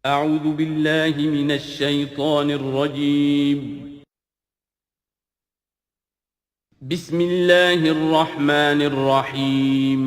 أعوذ بالله من الشيطان الرجيم. بسم الله الرحمن الرحيم.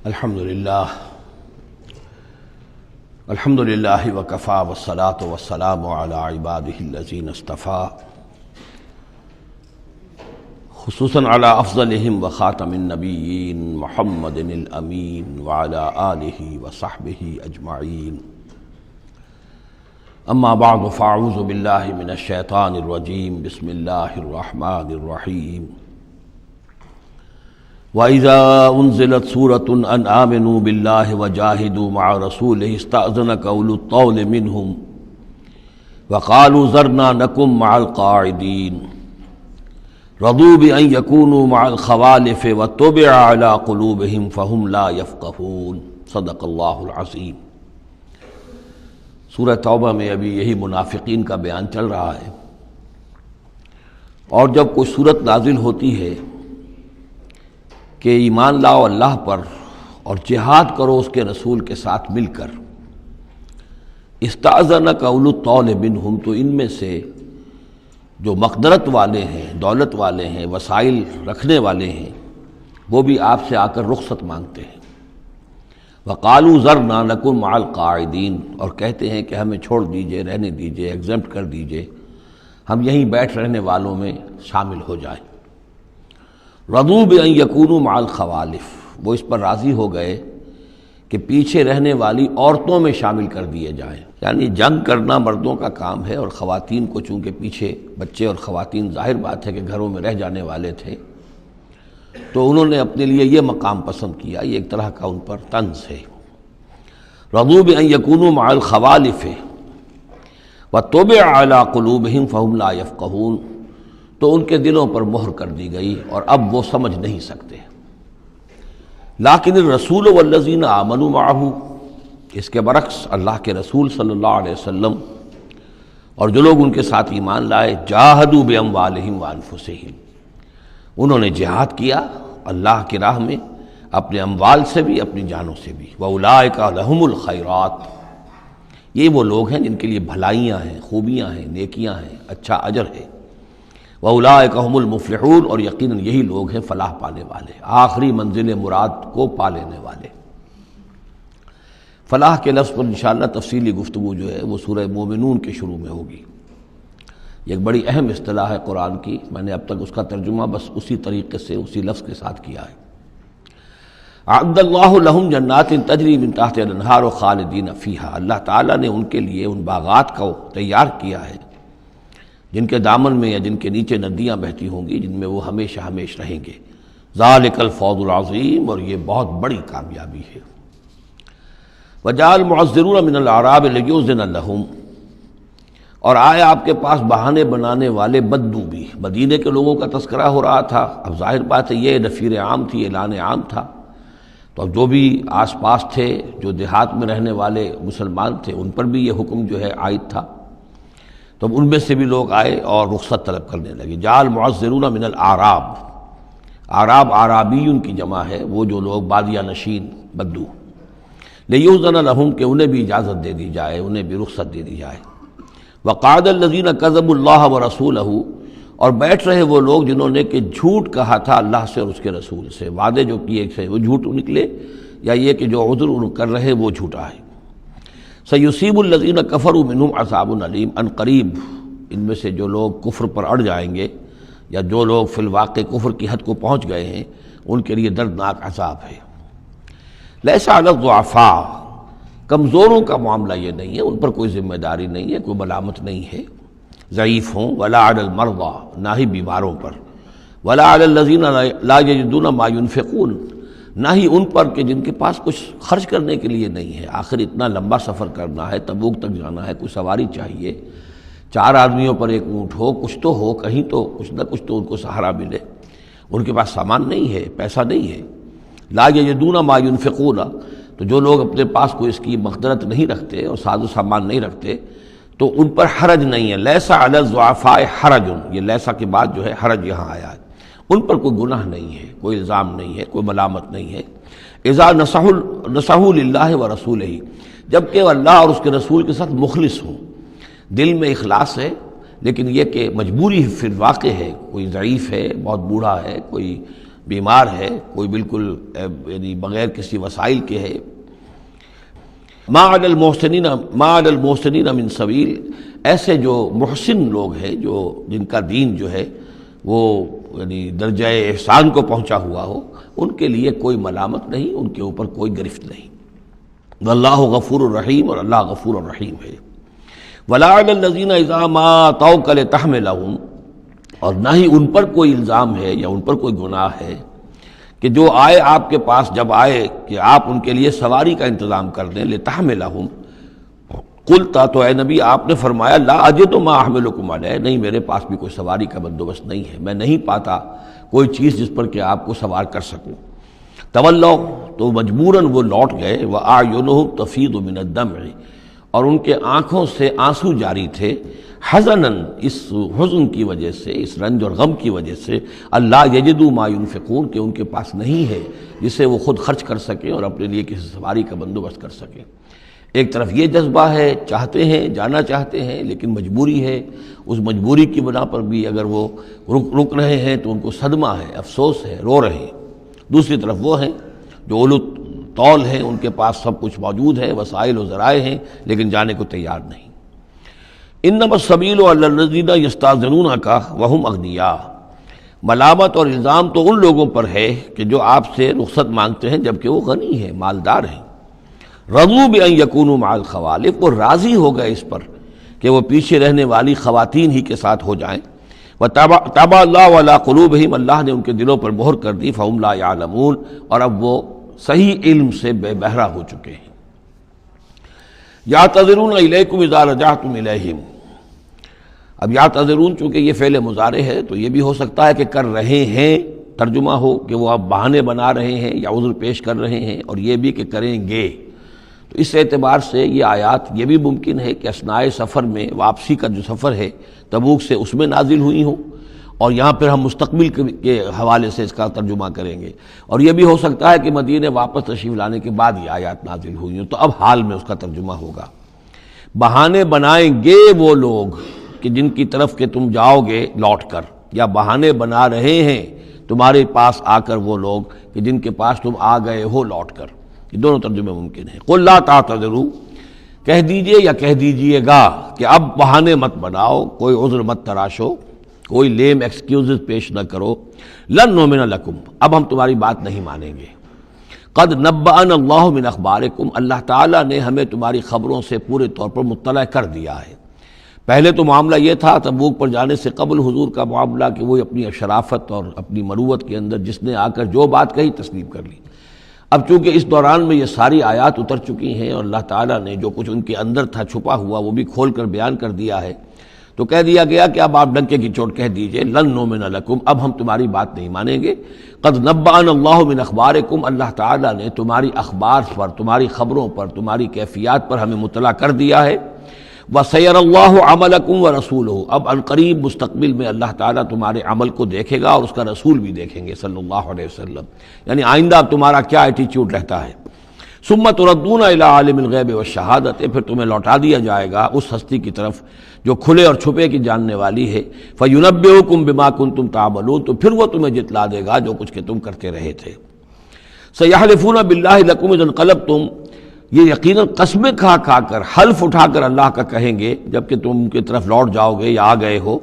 الحمد للہ وکفا والصلاة والسلام علی عباده الذین اصطفیٰ، خصوصاً علی افضلہم وخاتم النبیین محمد الامین وعلی آلہ وصحبہ اجمعین. اما بعد فاعوذ باللہ من الشیطان الرجیم. بسم اللہ الرحمن الرحیم. وَإِذَا أُنزِلَتْ سُورَةٌ أَنْ آمِنُوا بِاللَّهِ وَجَاهِدُوا مَعَ رَسُولِهِ اسْتَأْذَنَكَ أُولُو الطَّوْلِ مِنْهُمْ وَقَالُوا ذَرْنَا نَكُن مَعَ الْقَاعِدِينَ رَضُوا بِأَنْ يَكُونُوا مَعَ الْخَوَالِفِ وَطُبِعَ عَلَى قُلُوبِهِمْ فَهُمْ لَا يَفْقَهُونَ. صدق اللہ العظیم. سورہ توبہ میں ابھی یہی منافقین کا بیان چل رہا ہے، اور جب کوئی صورت نازل ہوتی ہے کہ ایمان لاؤ اللہ پر اور جہاد کرو اس کے رسول کے ساتھ مل کر، استأذنک اولو الطول منہم، تو ان میں سے جو مقدرت والے ہیں، دولت والے ہیں، وسائل رکھنے والے ہیں، وہ بھی آپ سے آ کر رخصت مانگتے ہیں. وقالوا ذرنا نکن مع القاعدین، اور کہتے ہیں کہ ہمیں چھوڑ دیجئے، رہنے دیجئے، ایگزمپٹ کر دیجئے، ہم یہیں بیٹھ رہنے والوں میں شامل ہو جائیں. رضوا بأن یکونوا مع الخوالف، وہ اس پر راضی ہو گئے کہ پیچھے رہنے والی عورتوں میں شامل کر دیے جائیں. یعنی جنگ کرنا مردوں کا کام ہے، اور خواتین کو چونکہ پیچھے بچے اور خواتین ظاہر بات ہے کہ گھروں میں رہ جانے والے تھے، تو انہوں نے اپنے لیے یہ مقام پسند کیا. یہ ایک طرح کا ان پر طنز ہے. رضوا بأن یکونوا مع الخوالف وطبع علی قلوبہم فہم لا یفقہون، تو ان کے دلوں پر مہر کر دی گئی اور اب وہ سمجھ نہیں سکتے. لیکن الرسول والذین آمنوا معہ، اس کے برعکس اللہ کے رسول صلی اللہ علیہ وسلم اور جو لوگ ان کے ساتھ ایمان لائے، جاہدوا باموالہم وانفسہم، انہوں نے جہاد کیا اللہ کی راہ میں، اپنے اموال سے بھی، اپنی جانوں سے بھی. وَأُولَٰئِکَ لَهُمُ الْخَيْرَاتُ، یہ وہ لوگ ہیں جن کے لیے بھلائیاں ہیں، خوبیاں ہیں، نیکیاں ہیں، اچھا اجر ہے. وَأُولَٰئِکَ هُمُ الْمُفْلِحُونَ، اور یقیناً یہی لوگ ہیں فلاح پانے والے، آخری منزل مراد کو پا لینے والے. فلاح کے لفظ پر انشاءاللہ تفصیلی گفتگو جو ہے وہ سورہ مومنون کے شروع میں ہوگی. یہ ایک بڑی اہم اصطلاح ہے قرآن کی. میں نے اب تک اس کا ترجمہ بس اسی طریقے سے، اسی لفظ کے ساتھ کیا ہے. اعد اللہ لہم جنات تجری من تحتہا الانہار خالدین فیہا، اللہ تعالیٰ نے ان کے لیے ان باغات کو تیار کیا ہے جن کے دامن میں یا جن کے نیچے ندیاں بہتی ہوں گی، جن میں وہ ہمیشہ ہمیش رہیں گے. ذالک الفوز العظیم، اور یہ بہت بڑی کامیابی ہے. وجاء المعذرون من الاعراب لیؤذن لہم، اور آئے آپ کے پاس بہانے بنانے والے بدو بھی. مدینے کے لوگوں کا تذکرہ ہو رہا تھا. اب ظاہر بات ہے یہ نفیر عام تھی، اعلان عام تھا، تو اب جو بھی آس پاس تھے، جو دیہات میں رہنے والے مسلمان تھے، ان پر بھی یہ حکم جو ہے عائد تھا. تو ان میں سے بھی لوگ آئے اور رخصت طلب کرنے لگے. جاء المعذرون من الاعراب، اعراب اعرابیون کی جمع ہے، وہ جو لوگ بادیہ نشین بدو. لیؤذن لہم، کہ انہیں بھی اجازت دے دی جائے، انہیں بھی رخصت دے دی جائے. وقعد الذین کذبوا اللہ ورسولہ، اور بیٹھ رہے وہ لوگ جنہوں نے کہ جھوٹ کہا تھا اللہ سے اور اس کے رسول سے. وعدے جو کیے تھے وہ جھوٹ نکلے، یا یہ کہ جو عذر کر رہے وہ جھوٹا ہے. سیصیب الذین کفروا منہم عذاب علیم، ان قریب ان میں سے جو لوگ کفر پر اڑ جائیں گے، یا جو لوگ فی الواقع کفر کی حد کو پہنچ گئے ہیں، ان کے لیے دردناک عذاب ہے. لیس علی الضعفاء، کمزوروں کا معاملہ یہ نہیں ہے، ان پر کوئی ذمہ داری نہیں ہے، کوئی ملامت نہیں ہے، ضعیف ہوں. ولا علی المرضى، نہ ہی بیماروں پر. ولا علی الذین لا یجدون ما ينفقون، نہ ہی ان پر کہ جن کے پاس کچھ خرچ کرنے کے لیے نہیں ہے. آخر اتنا لمبا سفر کرنا ہے، تبوک تک جانا ہے، کوئی سواری چاہیے، 4 آدمیوں پر ایک اونٹ ہو، کچھ تو ہو، کہیں تو کچھ نہ کچھ تو ان کو سہارا ملے، ان کے پاس سامان نہیں ہے، پیسہ نہیں ہے۔ لا یجدون ما ينفقون، تو جو لوگ اپنے پاس کوئی اس کی مقدرت نہیں رکھتے اور ساز و سامان نہیں رکھتے تو ان پر حرج نہیں ہے۔ لیس علی الضعفاء حرج، یہ لیسا کے بعد جو ہے حرج یہاں آیا ہے، ان پر کوئی گناہ نہیں ہے، کوئی الزام نہیں ہے، کوئی ملامت نہیں ہے۔ اذا نصحوا للہ ورسولہ، جبکہ وہ اللہ اور اس کے رسول کے ساتھ مخلص ہوں، دل میں اخلاص ہے، لیکن یہ کہ مجبوری فی الواقع ہے، کوئی ضعیف ہے، بہت بوڑھا ہے، کوئی بیمار ہے، کوئی بالکل یعنی بغیر کسی وسائل کے ہے۔ ما علی المحسنین من سبیل، ایسے جو محسن لوگ ہیں، جو جن کا دین جو ہے وہ یعنی درجہ احسان کو پہنچا ہوا ہو، ان کے لیے کوئی ملامت نہیں، ان کے اوپر کوئی گرفت نہیں۔ واللہ غفور الرحیم، اور اللہ غفور الرحیم ہے۔ ولا علی الذین اذا ما اتوک لتحملہم، اور نہ ہی ان پر کوئی الزام ہے یا ان پر کوئی گناہ ہے کہ جو آئے آپ کے پاس، جب آئے کہ آپ ان کے لیے سواری کا انتظام کر دیں، لتحملہم، قلتا، تو اے نبی آپ نے فرمایا، لا اجد ما احملکم علیہ، نہیں میرے پاس بھی کوئی سواری کا بندوبست نہیں ہے، میں نہیں پاتا کوئی چیز جس پر کہ آپ کو سوار کر سکوں۔ تولوا، تو مجبوراً وہ لوٹ گئے، وَأَعْيُنُهُمْ تَفِيضُ مِنَ الدَّمْعِ، اور ان کے آنکھوں سے آنسو جاری تھے، حزناً، اس حزن کی وجہ سے، اس رنج اور غم کی وجہ سے، اللہ یجدوا ما ينفقون، کہ ان کے پاس نہیں ہے جسے وہ خود خرچ کر سکیں اور اپنے لیے کسی سواری کا بندوبست کر سکیں۔ ایک طرف یہ جذبہ ہے، چاہتے ہیں، جانا چاہتے ہیں، لیکن مجبوری ہے، اس مجبوری کی بنا پر بھی اگر وہ رک رہے ہیں تو ان کو صدمہ ہے، افسوس ہے، رو رہے ہیں۔ دوسری طرف وہ ہیں جو اولو طول ہیں، ان کے پاس سب کچھ موجود ہے، وسائل و ذرائع ہیں، لیکن جانے کو تیار نہیں۔ انما السبیل علی الذین یستاذنونک وہم اغنیاء، ملامت اور الزام تو ان لوگوں پر ہے کہ جو آپ سے رخصت مانگتے ہیں جبکہ وہ غنی ہیں، مالدار ہیں۔ رضوا بان یکونوا مع الخوالف، وہ راضی ہو گئے اس پر کہ وہ پیچھے رہنے والی خواتین ہی کے ساتھ ہو جائیں۔ وطبع اللہ علی قلوبہم، اللہ نے ان کے دلوں پر مہر کر دی، فہم لا یعلمون، اور اب وہ صحیح علم سے بے بہرہ ہو چکے ہیں۔ یعتذرون الیکم اذا رجعتم الیہم، اب یعتذرون چونکہ یہ فعل مضارع ہے تو یہ بھی ہو سکتا ہے کہ کر رہے ہیں، ترجمہ ہو کہ وہ اب بہانے بنا رہے ہیں یا عذر پیش کر رہے ہیں، اور یہ بھی کہ کریں گے۔ تو اس اعتبار سے یہ آیات یہ بھی ممکن ہے کہ اثناء سفر میں، واپسی کا جو سفر ہے تبوک سے، اس میں نازل ہوئی ہوں، اور یہاں پھر ہم مستقبل کے حوالے سے اس کا ترجمہ کریں گے۔ اور یہ بھی ہو سکتا ہے کہ مدینے واپس تشریف لانے کے بعد یہ آیات نازل ہوئی ہوں، تو اب حال میں اس کا ترجمہ ہوگا۔ بہانے بنائیں گے وہ لوگ کہ جن کی طرف کہ تم جاؤ گے لوٹ کر، یا بہانے بنا رہے ہیں تمہارے پاس آ کر وہ لوگ کہ جن کے پاس تم آ گئے ہو لوٹ کر، یہ دونوں ترجمے ممکن ہیں۔ قل لا تعتذروا، کہہ دیجئے یا کہہ دیجئے گا کہ اب بہانے مت بناؤ، کوئی عذر مت تراشو، کوئی لیم ایکسکیوزز پیش نہ کرو۔ لن نؤمن لکم، اب ہم تمہاری بات نہیں مانیں گے۔ قد نبأنا اللہ من اخبارکم، اللہ تعالیٰ نے ہمیں تمہاری خبروں سے پورے طور پر مطلع کر دیا ہے۔ پہلے تو معاملہ یہ تھا تبوک پر جانے سے قبل حضور کا معاملہ کہ وہ اپنی شرافت اور اپنی مروت کے اندر جس نے آ کر جو بات کہی تسلیم کر لی۔ اب چونکہ اس دوران میں یہ ساری آیات اتر چکی ہیں اور اللہ تعالیٰ نے جو کچھ ان کے اندر تھا چھپا ہوا وہ بھی کھول کر بیان کر دیا ہے، تو کہہ دیا گیا کہ اب آپ ڈنکے کی چوٹ کہہ دیجئے، لن نؤمن لکم، اب ہم تمہاری بات نہیں مانیں گے۔ قد نبأنا اللہ من اخبارکم، اللہ تعالیٰ نے تمہاری اخبار پر، تمہاری خبروں پر، تمہاری کیفیات پر ہمیں مطلع کر دیا ہے۔ وَسَيَرَ اللَّهُ عَمَلَكُمْ وَرَسُولُهُ، اب عنقریب مستقبل میں اللہ تعالیٰ تمہارے عمل کو دیکھے گا اور اس کا رسول بھی دیکھیں گے صلی اللہ علیہ وسلم، یعنی آئندہ اب تمہارا کیا ایٹیچیوڈ رہتا ہے۔ ثُمَّ تُرَدُّونَ إِلَىٰ عَالِمِ الْغَیْبِ وَالشَّہَادَةِ، پھر تمہیں لوٹا دیا جائے گا اس ہستی کی طرف جو کھلے اور چھپے کی جاننے والی ہے۔ فَيُنَبِّئُكُم بِمَا كُنتُمْ تَعْمَلُونَ، تو پھر وہ تمہیں جتلا دے گا جو کچھ کہ تم کرتے رہے تھے۔ سَيَحْلِفُونَ بِاللَّهِ لَكُمْ إِذَا انقلبتم، یہ یقیناً قسمیں کھا کھا کر، حلف اٹھا کر اللہ کا کہیں گے جب کہ تم ان کی طرف لوٹ جاؤ گے یا آ گئے ہو۔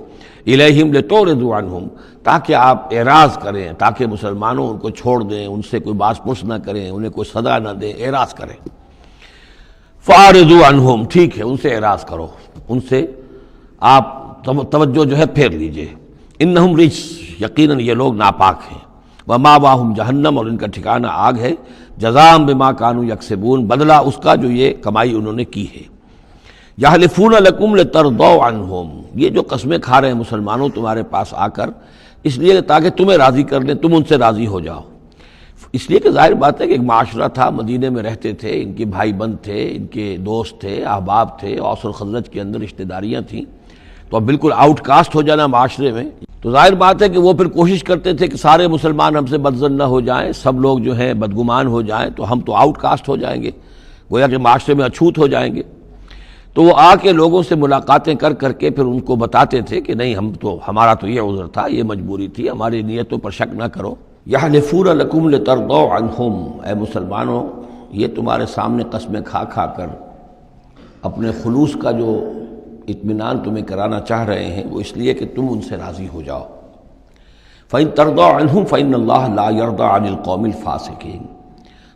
الیہم لتعرضوا عنہم، تاکہ آپ اعراض کریں، تاکہ مسلمانوں ان کو چھوڑ دیں، ان سے کوئی باس پرس نہ کریں، انہیں کوئی صدا نہ دیں، اعراض کریں۔ فاعرضوا عنہم، ٹھیک ہے ان سے اعراض کرو، ان سے آپ توجہ جو ہے پھیر لیجئے۔ انہم رجس، یقیناً یہ لوگ ناپاک ہیں۔ وماواہم جہنم، اور ان کا ٹھکانہ آگ ہے۔ جزاء بما کانوا یکسبون، بدلہ اس کا جو یہ کمائی انہوں نے کی ہے۔ یحلفون لکم لترضوا عنہم، یہ جو قسمیں کھا رہے ہیں مسلمانوں تمہارے پاس آ کر، اس لیے تاکہ تمہیں راضی کر لیں، تم ان سے راضی ہو جاؤ۔ اس لیے کہ ظاہر بات ہے کہ ایک معاشرہ تھا، مدینے میں رہتے تھے، ان کے بھائی بند تھے، ان کے دوست تھے، احباب تھے، اوس اور خزرج کے اندر رشتہ داریاں تھیں، تو اب بالکل آؤٹ کاسٹ ہو جانا معاشرے میں، تو ظاہر بات ہے کہ وہ پھر کوشش کرتے تھے کہ سارے مسلمان ہم سے بدظن نہ ہو جائیں، سب لوگ جو ہیں بدگمان ہو جائیں، تو ہم تو آؤٹ کاسٹ ہو جائیں گے، گویا کہ معاشرے میں اچھوت ہو جائیں گے۔ تو وہ آ کے لوگوں سے ملاقاتیں کر کر کے پھر ان کو بتاتے تھے کہ نہیں، ہمارا تو یہ عذر تھا، یہ مجبوری تھی، ہماری نیتوں پر شک نہ کرو۔ یحلفون لکم لترضوا عنہم، اے مسلمانوں یہ تمہارے سامنے قسمیں کھا کھا کر اپنے خلوص کا جو اطمینان تمہیں کرانا چاہ رہے ہیں، وہ اس لیے کہ تم ان سے راضی ہو جاؤ۔ فَإِن تَرْضَوْا عَنْهُمْ فَإِنَّ اللَّهَ لَا يَرْضَىٰ عَنِ الْقَوْمِ الْفَاسِقِينَ،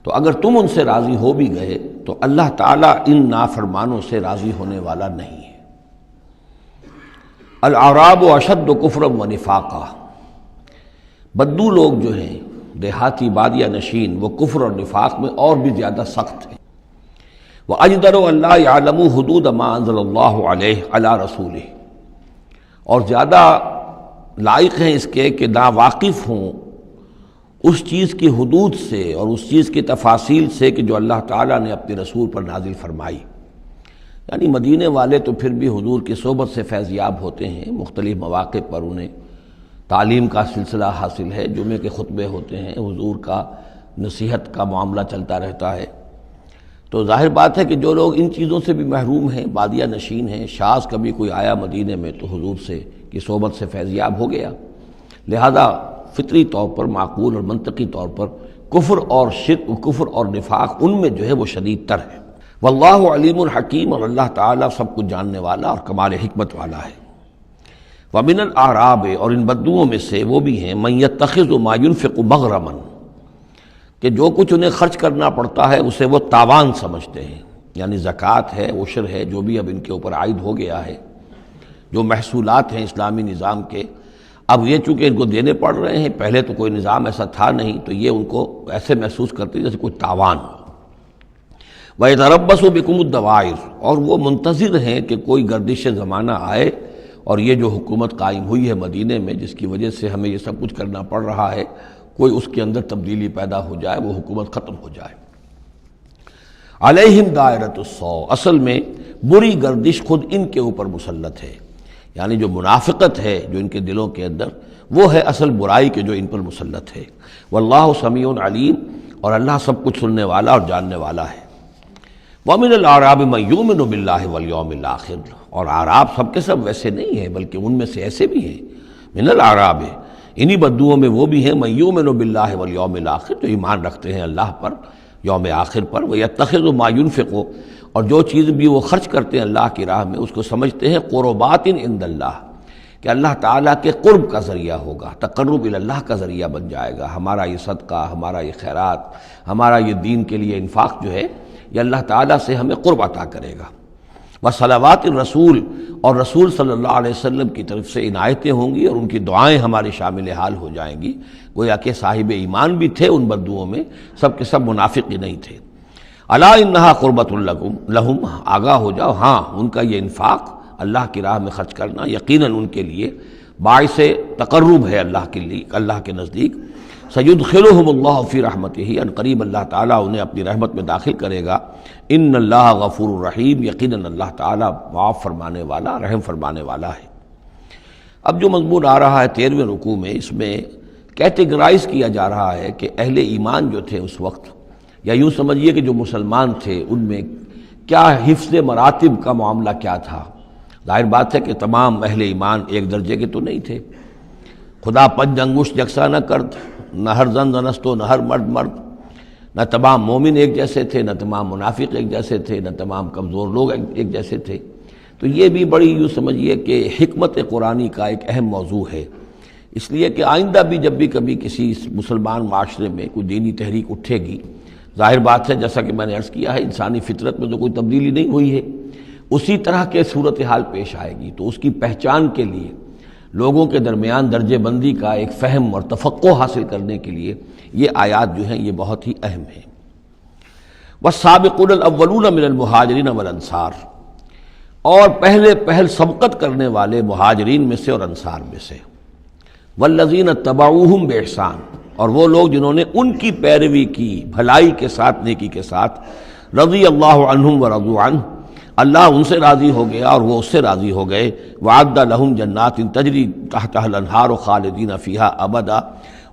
تو اگر تم ان سے راضی ہو بھی گئے تو اللہ تعالیٰ ان نافرمانوں سے راضی ہونے والا نہیں ہے۔ الاعراب اشد کفرا ونفاقا، بدو لوگ جو ہیں دیہاتی بادیہ نشین، وہ کفر اور نفاق میں اور بھی زیادہ سخت ہیں۔ وَأَجْدَرُ أَن لَّا يَعْلَمُوا حُدُودَ مَا أَنزَلَ اللَّهُ عَلَيْهِ عَلَىٰ رَسُولِهِ، اور زیادہ لائق ہیں اس کے کہ ناواقف ہوں اس چیز کی حدود سے اور اس چیز کی تفاصیل سے کہ جو اللہ تعالیٰ نے اپنے رسول پر نازل فرمائی۔ یعنی مدینے والے تو پھر بھی حضور کی صحبت سے فیض یاب ہوتے ہیں، مختلف مواقع پر انہیں تعلیم کا سلسلہ حاصل ہے، جمعے کے خطبے ہوتے ہیں، حضور کا نصیحت کا معاملہ چلتا رہتا ہے۔ تو ظاہر بات ہے کہ جو لوگ ان چیزوں سے بھی محروم ہیں، بادیہ نشین ہیں، شاذ کبھی کوئی آیا مدینے میں تو حضور سے کی صحبت سے فیض یاب ہو گیا، لہذا فطری طور پر، معقول اور منطقی طور پر کفر اور شرک، کفر اور نفاق ان میں جو ہے وہ شدید تر ہے۔ واللہ علیم الحکیم، اور اللہ تعالیٰ سب کچھ جاننے والا اور کمال حکمت والا ہے۔ ومن الاعراب، اور ان بدوؤں میں سے وہ بھی ہیں، من یتخذ ما ينفق مغرما، کہ جو کچھ انہیں خرچ کرنا پڑتا ہے اسے وہ تاوان سمجھتے ہیں، یعنی زکوٰۃ ہے، عشر ہے، جو بھی اب ان کے اوپر عائد ہو گیا ہے، جو محصولات ہیں اسلامی نظام کے، اب یہ چونکہ ان کو دینے پڑ رہے ہیں، پہلے تو کوئی نظام ایسا تھا نہیں، تو یہ ان کو ایسے محسوس کرتے جیسے کوئی تاوان ہو۔ وَيَتَرَبَّصُ بِكُمُ الدَّوَائِرَ، اور وہ منتظر ہیں کہ کوئی گردش زمانہ آئے اور یہ جو حکومت قائم ہوئی ہے مدینے میں، جس کی وجہ سے ہمیں یہ سب کچھ کرنا پڑ رہا ہے، کوئی اس کے اندر تبدیلی پیدا ہو جائے، وہ حکومت ختم ہو جائے۔ علیہم دائرۃ السوء، اصل میں بری گردش خود ان کے اوپر مسلط ہے، یعنی جو منافقت ہے جو ان کے دلوں کے اندر، وہ ہے اصل برائی کے جو ان پر مسلط ہے۔ واللہ سمیع علیم، اور اللہ سب کچھ سننے والا اور جاننے والا ہے۔ ومن الاعراب من یؤمن باللہ والیوم الآخر، اور اعراب سب کے سب ویسے نہیں ہیں، بلکہ ان میں سے ایسے بھی ہیں، من الاعراب، انہی بدوؤں میں وہ بھی ہیں، من یؤمن باللہ والیوم الآخر، جو ایمان رکھتے ہیں اللہ پر، یوم آخر پر، ویتخذ ما ینفق، اور جو چیز بھی وہ خرچ کرتے ہیں اللہ کی راہ میں اس کو سمجھتے ہیں قربات عند اللہ، کہ اللہ تعالیٰ کے قرب کا ذریعہ ہوگا، تقرب الی اللہ کا ذریعہ بن جائے گا، ہمارا یہ صدقہ، ہمارا یہ خیرات، ہمارا یہ دین کے لیے انفاق جو ہے یہ اللہ تعالیٰ سے ہمیں قرب عطا کرے گا۔ وصلوات الرسول، اور رسول صلی اللہ علیہ وسلم کی طرف سے عنایتیں ہوں گی اور ان کی دعائیں ہمارے شامل حال ہو جائیں گی۔ گویا کہ صاحب ایمان بھی تھے ان بدوؤں میں، سب کے سب منافق ہی نہیں تھے۔ الا انہا قربۃ لہم، آگاہ ہو جاؤ، ہاں ان کا یہ انفاق اللہ کی راہ میں خرچ کرنا یقیناً ان کے لیے باعث تقرب ہے اللہ کے لیے، اللہ کے نزدیک۔ سیدخلہم اللہ فی رحمتہ، ان قریب اللہ تعالیٰ انہیں اپنی رحمت میں داخل کرے گا۔ ان اللہ غفور الرحیم، یقیناً اللہ تعالیٰ معاف فرمانے والا، رحم فرمانے والا ہے۔ اب جو مضمون آ رہا ہے 13ویں رکوع میں، اس میں کیٹیگرائز کیا جا رہا ہے کہ اہل ایمان جو تھے اس وقت، یا یوں سمجھیے کہ جو مسلمان تھے ان میں کیا حفظ مراتب کا معاملہ کیا تھا۔ ظاہر بات ہے کہ تمام اہل ایمان ایک درجے کے تو نہیں تھے، خدا پنج انگشت یکساں نہ کرد، نہ ہر زن زنستو، نہ ہر مرد مرد، نہ تمام مومن ایک جیسے تھے، نہ تمام منافق ایک جیسے تھے، نہ تمام کمزور لوگ ایک جیسے تھے۔ تو یہ بھی بڑی یوں سمجھیے کہ حکمت قرآنی کا ایک اہم موضوع ہے، اس لیے کہ آئندہ بھی جب بھی کبھی کسی مسلمان معاشرے میں کوئی دینی تحریک اٹھے گی، ظاہر بات ہے جیسا کہ میں نے عرض کیا ہے انسانی فطرت میں تو کوئی تبدیلی نہیں ہوئی ہے، اسی طرح کے صورتحال پیش آئے گی، تو اس کی پہچان کے لیے لوگوں کے درمیان درجہ بندی کا ایک فہم اور تفقع حاصل کرنے کے لیے یہ آیات جو ہیں یہ بہت ہی اہم ہیں۔ والسابقون الاولون من المہاجرین والانصار، اور پہل سبقت کرنے والے مہاجرین میں سے اور انصار میں سے، والذین اتبعوہم بإحسان، اور وہ لوگ جنہوں نے ان کی پیروی کی بھلائی کے ساتھ، نیکی کے ساتھ، رضی اللہ عنہم ورضوا عنہ، اللہ ان سے راضی ہو گیا اور وہ اس سے راضی ہو گئے، وعد لہم جنات تجری تحتها الانہار خالدین فیہا ابدا،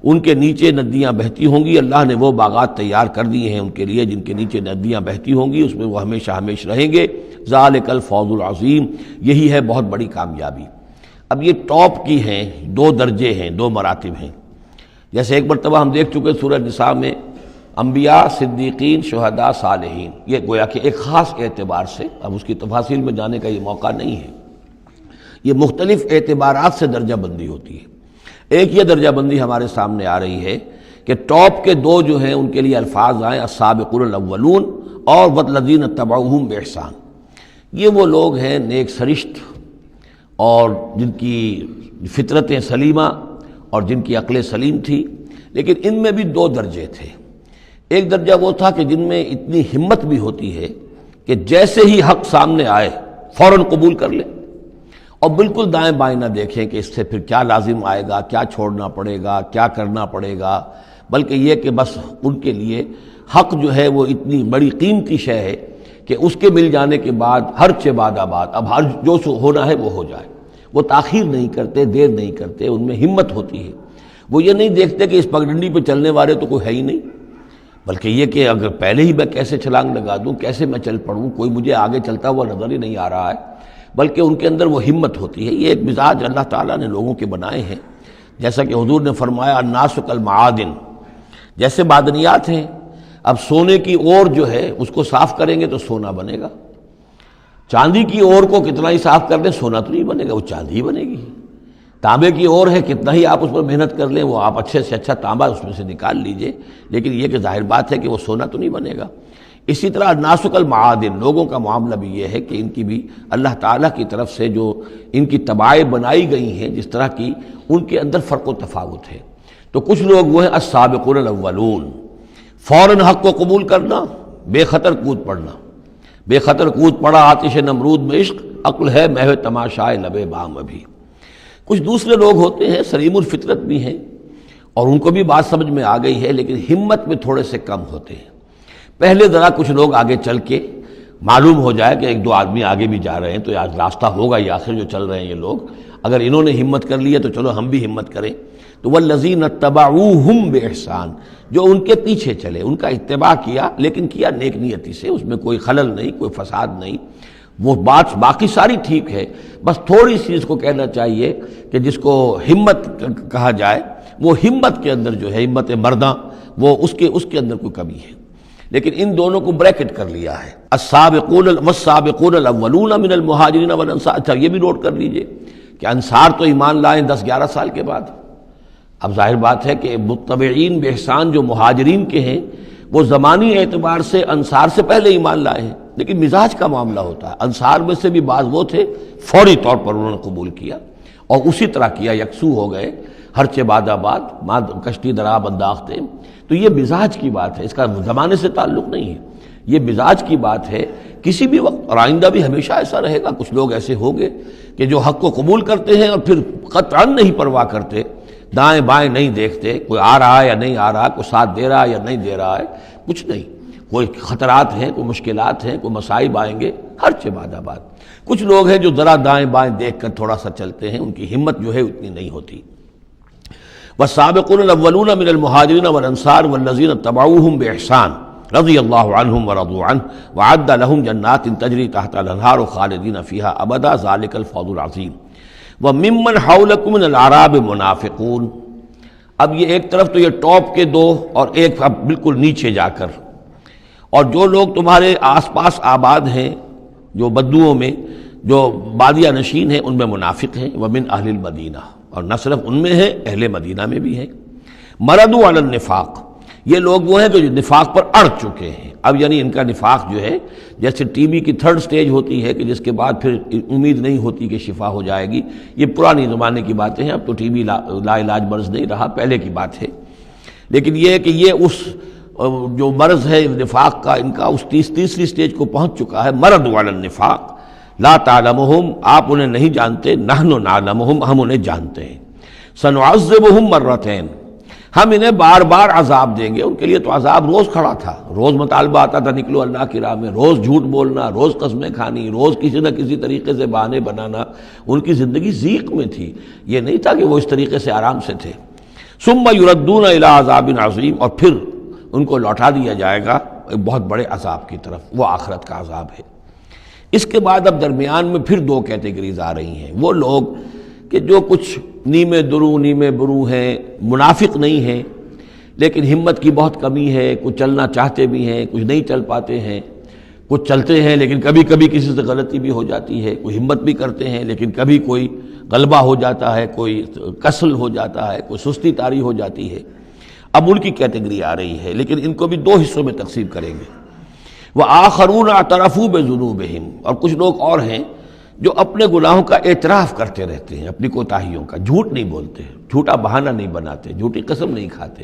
ان کے نیچے ندیاں بہتی ہوں گی، اللہ نے وہ باغات تیار کر دیے ہیں ان کے لیے جن کے نیچے ندیاں بہتی ہوں گی، اس میں وہ ہمیشہ ہمیشہ رہیں گے، ذالک الفوز العظیم، یہی ہے بہت بڑی کامیابی۔ اب یہ ٹاپ کی ہیں، دو درجے ہیں، دو مراتب ہیں۔ جیسے ایک مرتبہ ہم دیکھ چکے سورہ نساء میں انبیاء، صدیقین، شہداء، صالحین، یہ گویا کہ ایک خاص اعتبار سے، اب اس کی تفاصیل میں جانے کا یہ موقع نہیں ہے، یہ مختلف اعتبارات سے درجہ بندی ہوتی ہے۔ ایک یہ درجہ بندی ہمارے سامنے آ رہی ہے کہ ٹاپ کے دو جو ہیں ان کے لیے الفاظ آئیں السابقون الاولون اور والذین اتبعوہم بإحسان، یہ وہ لوگ ہیں نیک سرشت اور جن کی فطرتیں سلیمہ اور جن کی عقل سلیم تھی، لیکن ان میں بھی دو درجے تھے۔ ایک درجہ وہ تھا کہ جن میں اتنی ہمت بھی ہوتی ہے کہ جیسے ہی حق سامنے آئے فوراً قبول کر لیں اور بالکل دائیں بائیں نہ دیکھیں کہ اس سے پھر کیا لازم آئے گا، کیا چھوڑنا پڑے گا، کیا کرنا پڑے گا، بلکہ یہ کہ بس ان کے لیے حق جو ہے وہ اتنی بڑی قیمتی شے ہے کہ اس کے مل جانے کے بعد ہر چہ بعد آباد، اب ہر جو ہونا ہے وہ ہو جائے، وہ تاخیر نہیں کرتے، دیر نہیں کرتے، ان میں ہمت ہوتی ہے۔ وہ یہ نہیں دیکھتے کہ اس پگڈنڈی پہ چلنے والے تو کوئی ہے ہی نہیں، بلکہ یہ کہ اگر پہلے ہی میں کیسے چھلانگ لگا دوں، کیسے میں چل پڑوں، کوئی مجھے آگے چلتا ہوا نظر ہی نہیں آ رہا ہے، بلکہ ان کے اندر وہ ہمت ہوتی ہے۔ یہ ایک مزاج اللہ تعالیٰ نے لوگوں کے بنائے ہیں، جیسا کہ حضور نے فرمایا الناس کالمعادن، جیسے معدنیات ہیں، اب سونے کی اور جو ہے اس کو صاف کریں گے تو سونا بنے گا، چاندی کی اور کو کتنا ہی صاف کر دیں سونا تو نہیں بنے گا، وہ چاندی ہی بنے گی۔ تانبے کی اور ہے، کتنا ہی آپ اس پر محنت کر لیں، وہ آپ اچھے سے اچھا تانبا اس میں سے نکال لیجئے، لیکن یہ کہ ظاہر بات ہے کہ وہ سونا تو نہیں بنے گا۔ اسی طرح الناس کالمعادن، لوگوں کا معاملہ بھی یہ ہے کہ ان کی بھی اللہ تعالیٰ کی طرف سے جو ان کی طبائع بنائی گئی ہیں جس طرح کی، ان کے اندر فرق و تفاوت ہے۔ تو کچھ لوگ وہ ہیں السابقون الاولون، فوراً حق کو قبول کرنا، بے خطر کود پڑنا، بے خطر کود پڑا آتش نمرود میں عشق، عقل ہے محو تماشائے لب بام ابھی۔ کچھ دوسرے لوگ ہوتے ہیں سلیم الفطرت بھی ہیں اور ان کو بھی بات سمجھ میں آ گئی ہے، لیکن ہمت میں تھوڑے سے کم ہوتے ہیں۔ پہلے ذرا کچھ لوگ آگے چل کے معلوم ہو جائے کہ ایک دو آدمی آگے بھی جا رہے ہیں تو آج راستہ ہوگا، یہ آخر جو چل رہے ہیں یہ لوگ، اگر انہوں نے ہمت کر لی ہے تو چلو ہم بھی ہمت کریں۔ تو والذین اتبعوہم بإحسان، جو ان کے پیچھے چلے، ان کا اتباع کیا، لیکن کیا نیک نیتی سے، اس میں کوئی خلل نہیں، کوئی فساد نہیں، وہ بات باقی ساری ٹھیک ہے، بس تھوڑی سی اس کو کہنا چاہیے کہ جس کو ہمت کہا جائے، وہ ہمت کے اندر جو ہے ہمت مرداں، وہ اس کے اندر کوئی کمی ہے۔ لیکن ان دونوں کو بریکٹ کر لیا ہے، السابقون والسابقون الاولون من المہاجرین والانصار۔ اچھا یہ بھی نوٹ کر لیجئے کہ انصار تو ایمان لائیں 10-11 سال کے بعد۔ اب ظاہر بات ہے کہ متبعین بإحسان جو مہاجرین کے ہیں وہ زمانی اعتبار سے انصار سے پہلے ایمان لائے ہیں، لیکن مزاج کا معاملہ ہوتا ہے۔ انصار میں سے بھی بعض وہ تھے فوری طور پر انہوں نے قبول کیا اور اسی طرح کیا، یکسو ہو گئے، ہر چہ بعد آباد ماں کشتی درآب انداختے۔ تو یہ مزاج کی بات ہے، اس کا زمانے سے تعلق نہیں ہے، یہ مزاج کی بات ہے۔ کسی بھی وقت اور آئندہ بھی ہمیشہ ایسا رہے گا، کچھ لوگ ایسے ہوں گے کہ جو حق کو قبول کرتے ہیں اور پھر قطعاً نہیں پرواہ کرتے، دائیں بائیں نہیں دیکھتے، کوئی آ رہا ہے یا نہیں آ رہا، کوئی ساتھ دے رہا ہے یا نہیں دے رہا ہے، کچھ نہیں، کوئی خطرات ہیں، کوئی مشکلات ہیں، کوئی مصائب آئیں گے، ہر چہ بعد آباد۔ کچھ لوگ ہیں جو ذرا دائیں بائیں دیکھ کر تھوڑا سا چلتے ہیں، ان کی ہمت جو ہے اتنی نہیں ہوتی۔ والسابقون الاولون من المہاجرین والانصار والذین اتبعوہم بإحسان رضی اللہ عنہم ورضوا عنہ وعد لہم جنات تجری تحت الانہار خالدین فیہا ابدا ذالک الفوز العظیم۔ وَمِمَّنْ حَوْلَكُمْ مِنَ الْأَعْرَابِ مُنَافِقُونَ۔ اب یہ ایک طرف تو یہ ٹاپ کے دو اور ایک اب بالکل نیچے جا کر، اور جو لوگ تمہارے آس پاس آباد ہیں، جو بدوؤں میں، جو بادیہ نشین ہیں، ان میں منافق ہیں۔ وَمِنْ أَهْلِ الْمَدِينَةِ، اور نہ صرف ان میں ہیں، اہل مدینہ میں بھی ہیں۔ مَرَدُوا عَلَى النِّفَاقِ، یہ لوگ وہ ہیں جو نفاق پر اڑ چکے ہیں۔ اب یعنی ان کا نفاق جو ہے جیسے ٹی بی کی 3rd سٹیج ہوتی ہے کہ جس کے بعد پھر امید نہیں ہوتی کہ شفا ہو جائے گی، یہ پرانی زمانے کی باتیں ہیں، اب تو ٹی بی لا علاج مرض نہیں رہا، پہلے کی بات ہے۔ لیکن یہ ہے کہ یہ اس جو مرض ہے نفاق کا، ان کا اس تیسری سٹیج کو پہنچ چکا ہے۔ مرض علی النفاق، لا تعلمہم آپ انہیں نہیں جانتے، نحن نعلمہم ہم انہیں جانتے ہیں، سنعذبہم مرتین ہم انہیں بار بار عذاب دیں گے۔ ان کے لیے تو عذاب روز کھڑا تھا، روز مطالبہ آتا تھا نکلو اللہ کی راہ میں، روز جھوٹ بولنا، روز قسمیں کھانی، روز کسی نہ کسی طریقے سے بہانے بنانا، ان کی زندگی ضیق میں تھی، یہ نہیں تھا کہ وہ اس طریقے سے آرام سے تھے۔ ثم یردون الی عذاب عظیم اور پھر ان کو لوٹا دیا جائے گا ایک بہت بڑے عذاب کی طرف، وہ آخرت کا عذاب ہے۔ اس کے بعد اب درمیان میں پھر دو کیٹیگریز آ رہی ہیں، وہ لوگ کہ جو کچھ نیمے درو نیمے برو ہیں، منافق نہیں ہیں لیکن ہمت کی بہت کمی ہے، کچھ چلنا چاہتے بھی ہیں، کچھ نہیں چل پاتے ہیں، کچھ چلتے ہیں لیکن کبھی کبھی کسی سے غلطی بھی ہو جاتی ہے، کوئی ہمت بھی کرتے ہیں لیکن کبھی کوئی غلبہ ہو جاتا ہے، کوئی کسل ہو جاتا ہے، کوئی سستی طاری ہو جاتی ہے۔ اب ان کی کیٹیگری آ رہی ہے، لیکن ان کو بھی دو حصوں میں تقسیم کریں گے۔ وآخرون اعترفوا بذنوبہم اور کچھ لوگ اور ہیں جو اپنے گناہوں کا اعتراف کرتے رہتے ہیں، اپنی کوتاہیوں کا، جھوٹ نہیں بولتے، جھوٹا بہانہ نہیں بناتے، جھوٹی قسم نہیں کھاتے،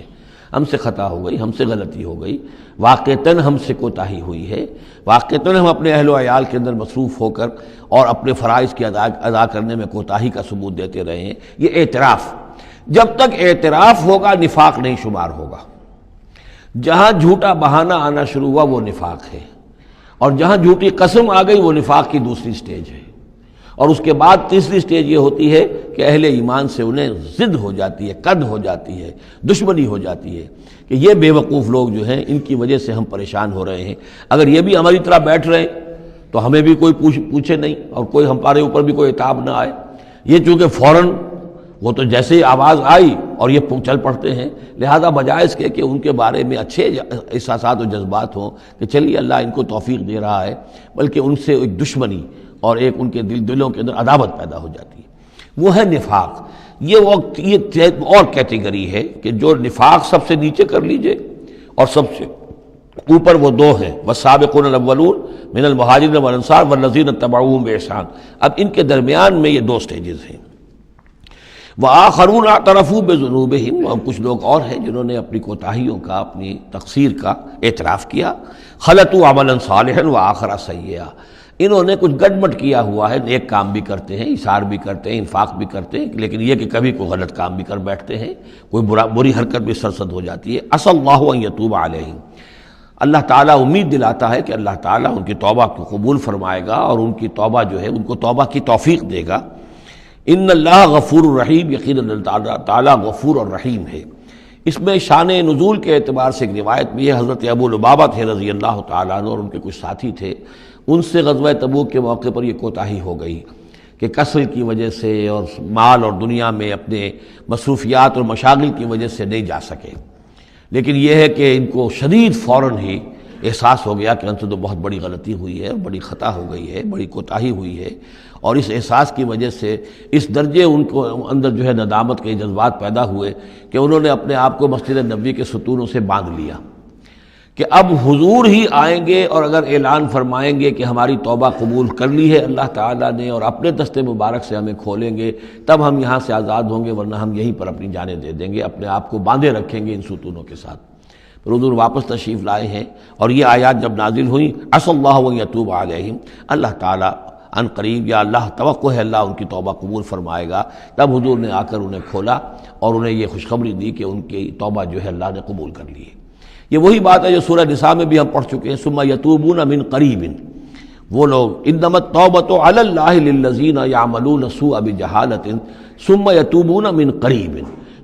ہم سے خطا ہو گئی، ہم سے غلطی ہو گئی، واقعتاً ہم سے کوتاہی ہوئی ہے، واقعتاً ہم اپنے اہل و عیال کے اندر مصروف ہو کر اور اپنے فرائض کی ادا کرنے میں کوتاہی کا ثبوت دیتے رہے ہیں۔ یہ اعتراف، جب تک اعتراف ہوگا نفاق نہیں شمار ہوگا۔ جہاں جھوٹا بہانہ آنا شروع ہوا وہ نفاق ہے، اور جہاں جھوٹی قسم آ گئی وہ نفاق کی دوسری سٹیج ہے، اور اس کے بعد تیسری سٹیج یہ ہوتی ہے کہ اہل ایمان سے انہیں ضد ہو جاتی ہے، قد ہو جاتی ہے، دشمنی ہو جاتی ہے کہ یہ بے وقوف لوگ جو ہیں ان کی وجہ سے ہم پریشان ہو رہے ہیں، اگر یہ بھی ہماری طرح بیٹھ رہے ہیں تو ہمیں بھی کوئی پوچھے نہیں اور کوئی ہمارے اوپر بھی کوئی عتاب نہ آئے۔ یہ چونکہ فوراً وہ تو جیسے ہی آواز آئی اور یہ چل پڑتے ہیں، لہذا بجائے اس کے کہ ان کے بارے میں اچھے احساسات و جذبات ہوں کہ چلیے اللہ ان کو توفیق دے رہا ہے، بلکہ ان سے ایک دشمنی اور ایک ان کے دلوں کے اندر عداوت پیدا ہو جاتی ہے، وہ ہے نفاق۔ یہ اور کیٹیگری ہے کہ جو نفاق سب سے نیچے کر لیجئے اور سب سے اوپر وہ دو ہیں، والسابقون الاولون من المہاجرین والانصار والذین اتبعوہم بإحسان۔ اب ان کے درمیان میں یہ دو سٹیجز ہیں۔ وآخرون اعترفوا بذنوبہم اور کچھ لوگ اور ہیں جنہوں نے اپنی کوتاہیوں کا، اپنی تقصیر کا اعتراف کیا۔ خلطوا عملا صالحا وآخر سیئا، انہوں نے کچھ گڈمٹ کیا ہوا ہے، نیک کام بھی کرتے ہیں، اثار بھی کرتے ہیں، انفاق بھی کرتے ہیں، لیکن یہ کہ کبھی کوئی غلط کام بھی کر بیٹھتے ہیں، کوئی بری حرکت بھی سرزد ہو جاتی ہے۔ عسى اللہ ان یتوب علیہم، اللہ تعالیٰ امید دلاتا ہے کہ اللہ تعالیٰ ان کی توبہ کو قبول فرمائے گا اور ان کی توبہ جو ہے ان کو توبہ کی توفیق دے گا۔ ان اللہ غفور الرحیم، یقیناً اللہ تعالیٰ غفور اور رحیم ہے۔ اس میں شان نزول کے اعتبار سے ایک روایت بھی ہے، حضرت ابو لبابہ تھے رضی اللہ تعالیٰ عنہ اور ان کے کچھ ساتھی تھے، ان سے غزوہ تبوک کے موقع پر یہ کوتاہی ہو گئی کہ کسل کی وجہ سے اور مال اور دنیا میں اپنے مصروفیات اور مشاغل کی وجہ سے نہیں جا سکے، لیکن یہ ہے کہ ان کو شدید فوراً ہی احساس ہو گیا کہ ان سے تو بہت بڑی غلطی ہوئی ہے، بڑی خطا ہو گئی ہے، بڑی کوتاہی ہوئی ہے، اور اس احساس کی وجہ سے اس درجے ان کو اندر جو ہے ندامت کے جذبات پیدا ہوئے کہ انہوں نے اپنے آپ کو مسجد نبوی کے ستونوں سے باندھ لیا کہ اب حضور ہی آئیں گے اور اگر اعلان فرمائیں گے کہ ہماری توبہ قبول کر لی ہے اللہ تعالیٰ نے اور اپنے دست مبارک سے ہمیں کھولیں گے تب ہم یہاں سے آزاد ہوں گے، ورنہ ہم یہیں پر اپنی جانیں دے دیں گے، اپنے آپ کو باندھے رکھیں گے ان ستونوں کے ساتھ۔ پھر حضور واپس تشریف لائے ہیں اور یہ آیات جب نازل ہوئیں، عسى اللہ ان یتوب علیہم، اللہ تعالیٰ ان قریب یا اللہ توقع ہے اللہ ان کی توبہ قبول فرمائے گا، تب حضور نے آ کر انہیں کھولا اور انہیں یہ خوشخبری دی کہ ان کی توبہ جو ہے اللہ نے قبول کر لی ہے۔ یہ وہی بات ہے جو سورہ نساء میں بھی ہم پڑھ چکے ہیں، ثم یتوبون من قریب، وہ لوگ انما التوبۃ علی اللہ للذین یعملون السوء بجہالۃ ثم یتوبون من قریب،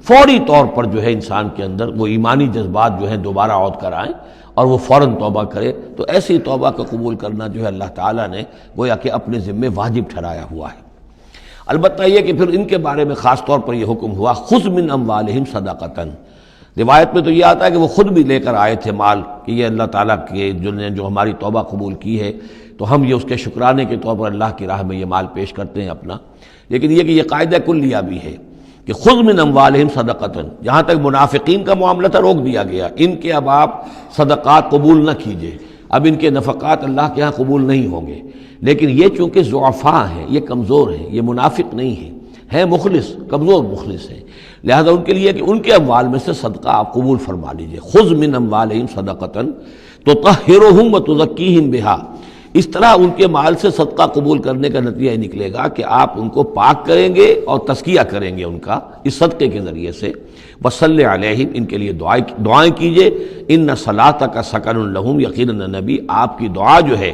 فوری طور پر جو ہے انسان کے اندر وہ ایمانی جذبات جو ہیں دوبارہ عود کر آئیں اور وہ فوراً توبہ کرے، تو ایسی توبہ کا قبول کرنا جو ہے اللہ تعالیٰ نے گویا کہ اپنے ذمے واجب ٹھہرایا ہوا ہے۔ البتہ یہ کہ پھر ان کے بارے میں خاص طور پر یہ حکم ہوا خذ من اموالہم صدقۃ، روایت میں تو یہ آتا ہے کہ وہ خود بھی لے کر آئے تھے مال کہ یہ اللہ تعالیٰ کے جو ہماری توبہ قبول کی ہے تو ہم یہ اس کے شکرانے کے طور پر اللہ کی راہ میں یہ مال پیش کرتے ہیں اپنا، لیکن یہ کہ یہ قاعدہ کلیہ بھی ہے کہ خذ من اموالہم صدقۃ، جہاں تک منافقین کا معاملہ تھا روک دیا گیا، ان کے اب آپ صدقات قبول نہ کیجئے، اب ان کے نفقات اللہ کے ہاں قبول نہیں ہوں گے، لیکن یہ چونکہ ضعفاء ہیں، یہ کمزور ہیں، یہ منافق نہیں ہیں مخلص، کمزور مخلص ہیں، لہذا ان کے لیے کہ ان کے اموال میں سے صدقہ آپ قبول فرما لیجئے۔ خذ من اموالہم صدقۃ تطہرہم وتزکیہم بہا، اس طرح ان کے مال سے صدقہ قبول کرنے کا نتیجہ یہ نکلے گا کہ آپ ان کو پاک کریں گے اور تزکیہ کریں گے ان کا اس صدقے کے ذریعے سے. وصلی علیہم، ان کے لیے دعائیں کیجئے. ان صلاتک سکن لہم، یقیناً نبی آپ کی دعا جو ہے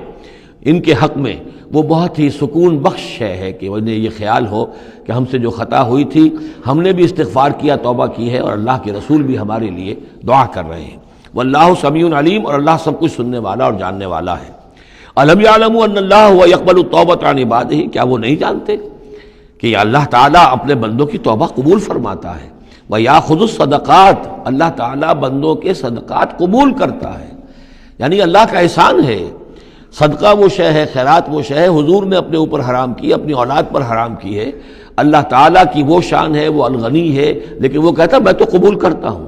ان کے حق میں وہ بہت ہی سکون بخش ہے کہ انہیں یہ خیال ہو کہ ہم سے جو خطا ہوئی تھی ہم نے بھی استغفار کیا، توبہ کی ہے، اور اللہ کے رسول بھی ہمارے لیے دعا کر رہے ہیں. واللہ سمیع علیم، اور اللہ سب کچھ سننے والا اور جاننے والا ہے. الم یعلموا ان اللہ هو يقبل التوبۃ عن عبادہ، کیا وہ نہیں جانتے کہ اللہ تعالیٰ اپنے بندوں کی توبہ قبول فرماتا ہے. ویاخذ الصدقات، اللہ تعالیٰ بندوں کے صدقات قبول کرتا ہے. یعنی اللہ کا احسان ہے. صدقہ وہ شے ہے، خیرات وہ شے ہے حضور نے اپنے اوپر حرام کی، اپنی اولاد پر حرام کی ہے. اللہ تعالیٰ کی وہ شان ہے، وہ الغنی ہے، لیکن وہ کہتا میں تو قبول کرتا ہوں.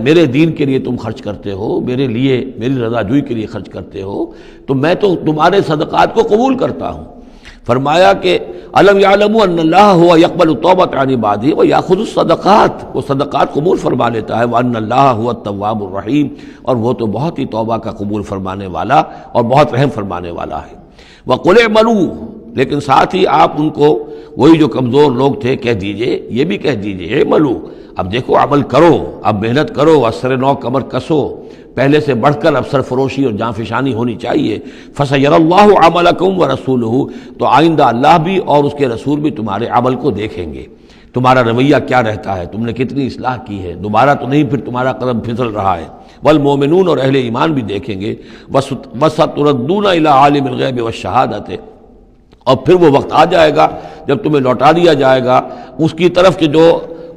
میرے دین کے لیے تم خرچ کرتے ہو، میرے لیے میری رضا جوئی کے لیے خرچ کرتے ہو، تو میں تو تمہارے صدقات کو قبول کرتا ہوں. فرمایا کہ الم یعلموا ان اللہ هو يقبل التوبۃ عن عبادہ ویأخذ الصدقات، وہ صدقات قبول فرما لیتا ہے. وان اللہ هو التواب الرحیم، اور وہ تو بہت ہی توبہ کا قبول فرمانے والا اور بہت رحم فرمانے والا ہے. وقل اعملوا، لیکن ساتھ ہی آپ ان کو وہی جو کمزور لوگ تھے کہہ دیجئے، یہ بھی کہہ دیجئے اعملوا، اب دیکھو عمل کرو، اب محنت کرو، اثر نو کمر کسو، پہلے سے بڑھ کر اب سرفروشی اور جاں فشانی ہونی چاہیے. فَسَيَرَى اللَّهُ عَمَلَكُمْ وَرَسُولُهُ، تو آئندہ اللہ بھی اور اس کے رسول بھی تمہارے عمل کو دیکھیں گے، تمہارا رویہ کیا رہتا ہے، تم نے کتنی اصلاح کی ہے، دوبارہ تو نہیں پھر تمہارا قدم پھسل رہا ہے. والمومنون، اور اہل ایمان بھی دیکھیں گے. وَسَتُرَدُّونَ إِلَىٰ عَالِمِ الْغَيْبِ وَالشَّهَادَةِ، اور پھر وہ وقت آ جائے گا جب تمہیں لوٹا دیا جائے گا اس کی طرف کہ جو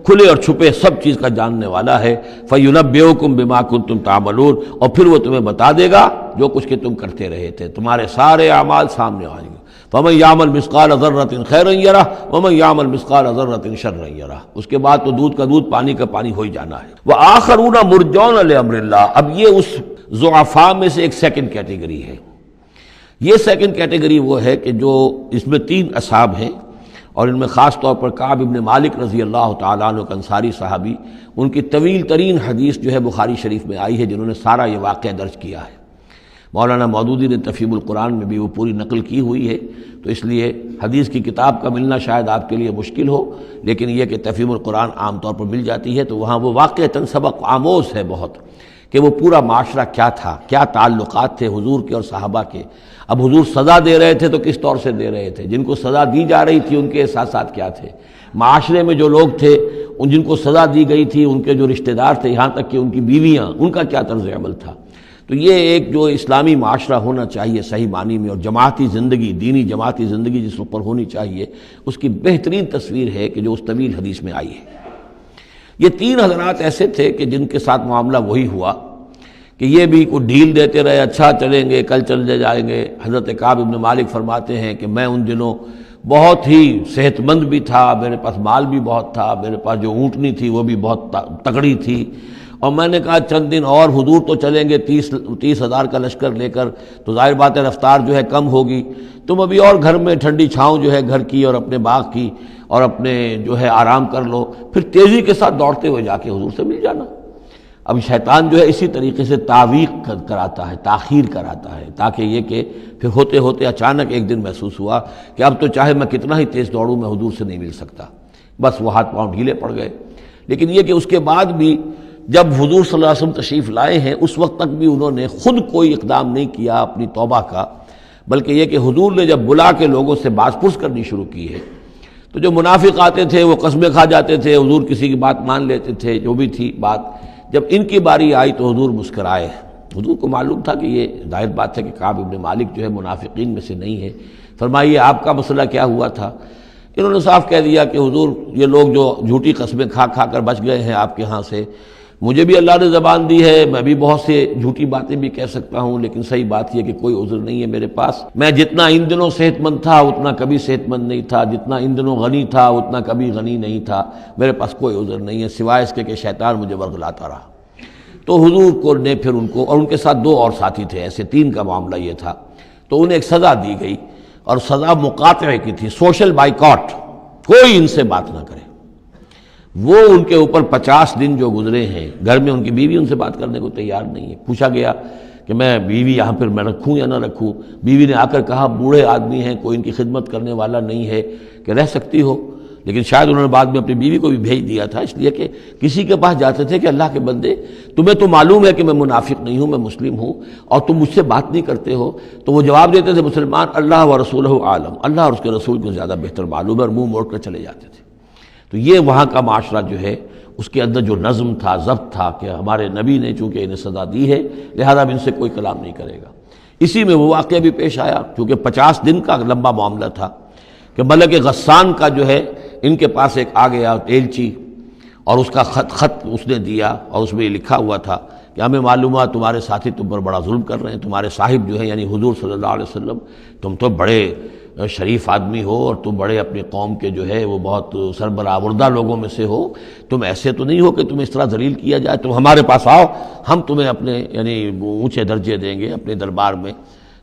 کھلے اور چھپے سب چیز کا جاننے والا ہے. فَيُنَبِّئُكُم بِمَا كُنتُمْ تَعْمَلُونَ، اور پھر وہ تمہیں بتا دے گا جو کچھ کہ تم کرتے رہے تھے، تمہارے سارے اعمال سامنے آئیں گے. فَمَن يَعْمَلْ مِثْقَالَ ذَرَّةٍ خَيْرًا يَرَهُ وَمَن يَعْمَلْ مِثْقَالَ ذَرَّةٍ شَرًّا يَرَهُ. اس کے بعد تو دودھ کا دودھ پانی کا پانی ہو ہی جانا ہے. وَآخَرُونَ مُرْجَوْنَ لِأَمْرِ اللَّهِ، اب یہ اس ضعفاء میں سے ایک سیکنڈ کیٹیگری ہے. یہ سیکنڈ کیٹیگری وہ ہے کہ جو اس میں 3 اصحاب ہیں، اور ان میں خاص طور پر کعب ابن مالک رضی اللہ تعالیٰ عنہ کا انصاری صحابی، ان کی طویل ترین حدیث جو ہے بخاری شریف میں آئی ہے، جنہوں نے سارا یہ واقعہ درج کیا ہے. مولانا مودودی نے تفہیم القرآن میں بھی وہ پوری نقل کی ہوئی ہے، تو اس لیے حدیث کی کتاب کا ملنا شاید آپ کے لیے مشکل ہو، لیکن یہ کہ تفہیم القرآن عام طور پر مل جاتی ہے، تو وہاں وہ واقعتاً سبق آموز ہے بہت، کہ وہ پورا معاشرہ کیا تھا، کیا تعلقات تھے حضور کے اور صحابہ کے. اب حضور سزا دے رہے تھے تو کس طور سے دے رہے تھے، جن کو سزا دی جا رہی تھی ان کے احساسات کیا تھے، معاشرے میں جو لوگ تھے ان جن کو سزا دی گئی تھی ان کے جو رشتہ دار تھے، یہاں تک کہ ان کی بیویاں، ان کا کیا طرز عمل تھا. تو یہ ایک جو اسلامی معاشرہ ہونا چاہیے صحیح معنی میں، اور جماعتی زندگی، دینی جماعتی زندگی جس پر ہونی چاہیے، اس کی بہترین تصویر ہے کہ جو اس طویل حدیث میں آئی ہے. یہ 3 حضرات ایسے تھے کہ جن کے ساتھ معاملہ وہی ہوا کہ یہ بھی کوئی ڈھیل دیتے رہے، اچھا چلیں گے، کل چلے جائیں گے. حضرت کعب ابن مالک فرماتے ہیں کہ میں ان دنوں بہت ہی صحت مند بھی تھا، میرے پاس مال بھی بہت تھا، میرے پاس جو اونٹنی تھی وہ بھی بہت تگڑی تھی، اور میں نے کہا چند دن اور حضور تو چلیں گے 30,000 کا لشکر لے کر، تو ظاہر بات ہے رفتار جو ہے کم ہوگی، تم ابھی اور گھر میں ٹھنڈی چھاؤں جو ہے گھر کی اور اپنے باغ کی اور اپنے جو ہے آرام کر لو، پھر تیزی کے ساتھ دوڑتے ہوئے جا کے حضور سے مل جانا. اب شیطان جو ہے اسی طریقے سے تعویق کراتا ہے، تاخیر کراتا ہے، تاکہ یہ کہ پھر ہوتے ہوتے اچانک ایک دن محسوس ہوا کہ اب تو چاہے میں کتنا ہی تیز دوڑوں میں حضور سے نہیں مل سکتا، بس وہ ہاتھ پاؤں ڈھیلے پڑ گئے. لیکن یہ کہ اس کے بعد بھی جب حضور صلی اللہ علیہ وسلم تشریف لائے ہیں اس وقت تک بھی انہوں نے خود کوئی اقدام نہیں کیا اپنی توبہ کا، بلکہ یہ کہ حضور نے جب بلا کے لوگوں سے باز پرس کرنی شروع کی ہے، تو جو منافق آتے تھے وہ قسمیں کھا جاتے تھے، حضور کسی کی بات مان لیتے تھے، جو بھی تھی بات. جب ان کی باری آئی تو حضور مسکرائے. حضور کو معلوم تھا کہ یہ ظاہر بات ہے کہ کعب ابن مالک جو ہے منافقین میں سے نہیں ہے. فرمائیے آپ کا مسئلہ کیا ہوا تھا؟ انہوں نے صاف کہہ دیا کہ حضور یہ لوگ جو جھوٹی قسمیں کھا کھا کر بچ گئے ہیں آپ کے ہاں سے، مجھے بھی اللہ نے زبان دی ہے، میں بھی بہت سے جھوٹی باتیں بھی کہہ سکتا ہوں، لیکن صحیح بات یہ کہ کوئی عذر نہیں ہے میرے پاس. میں جتنا ان دنوں صحت مند تھا اتنا کبھی صحت مند نہیں تھا، جتنا ان دنوں غنی تھا اتنا کبھی غنی نہیں تھا، میرے پاس کوئی عذر نہیں ہے سوائے اس کے کہ شیطان مجھے ورغلاتا رہا. تو حضور کو نے پھر ان کو، اور ان کے ساتھ 2 اور ساتھی تھے، ایسے 3 کا معاملہ یہ تھا، تو انہیں ایک سزا دی گئی، اور سزا مقاطعے کی تھی، سوشل بائیکاٹ، کوئی ان سے بات نہ کرے. وہ ان کے اوپر 50 دن جو گزرے ہیں، گھر میں ان کی بیوی ان سے بات کرنے کو تیار نہیں ہے. پوچھا گیا کہ میں بیوی یہاں پر میں رکھوں یا نہ رکھوں. بیوی نے آ کر کہا بوڑھے آدمی ہیں, کوئی ان کی خدمت کرنے والا نہیں ہے کہ رہ سکتی ہو, لیکن شاید انہوں نے بعد میں اپنی بیوی کو بھی بھیج دیا تھا, اس لیے کہ کسی کے پاس جاتے تھے کہ اللہ کے بندے تمہیں تو معلوم ہے کہ میں منافق نہیں ہوں, میں مسلم ہوں, اور تم مجھ سے بات نہیں کرتے ہو. تو وہ جواب دیتے تھے مسلمان اللہ و رسولہ عالم, اللہ اور اس کے رسول کو زیادہ بہتر معلوم ہے, اور منہ موڑ کر چلے جاتے تھے. تو یہ وہاں کا معاشرہ جو ہے اس کے اندر جو نظم تھا, ضبط تھا کہ ہمارے نبی نے چونکہ انہیں سزا دی ہے لہذا اب ان سے کوئی کلام نہیں کرے گا. اسی میں وہ واقعہ بھی پیش آیا, چونکہ 50 دن کا لمبا معاملہ تھا کہ ملک غسان کا جو ہے ان کے پاس ایک آ گیا ایلچی, اور اس کا خط اس نے دیا, اور اس میں یہ لکھا ہوا تھا کہ ہمیں معلوم ہے تمہارے ساتھی تم پر بڑا ظلم کر رہے ہیں, تمہارے صاحب جو ہے یعنی حضور صلی اللہ علیہ وسلم, تم تو بڑے شریف آدمی ہو اور تم بڑے اپنی قوم کے جو ہے وہ بہت سربراہ لوگوں میں سے ہو, تم ایسے تو نہیں ہو کہ تمہیں اس طرح ذلیل کیا جائے, تم ہمارے پاس آؤ, ہم تمہیں اپنے یعنی اونچے درجے دیں گے اپنے دربار میں.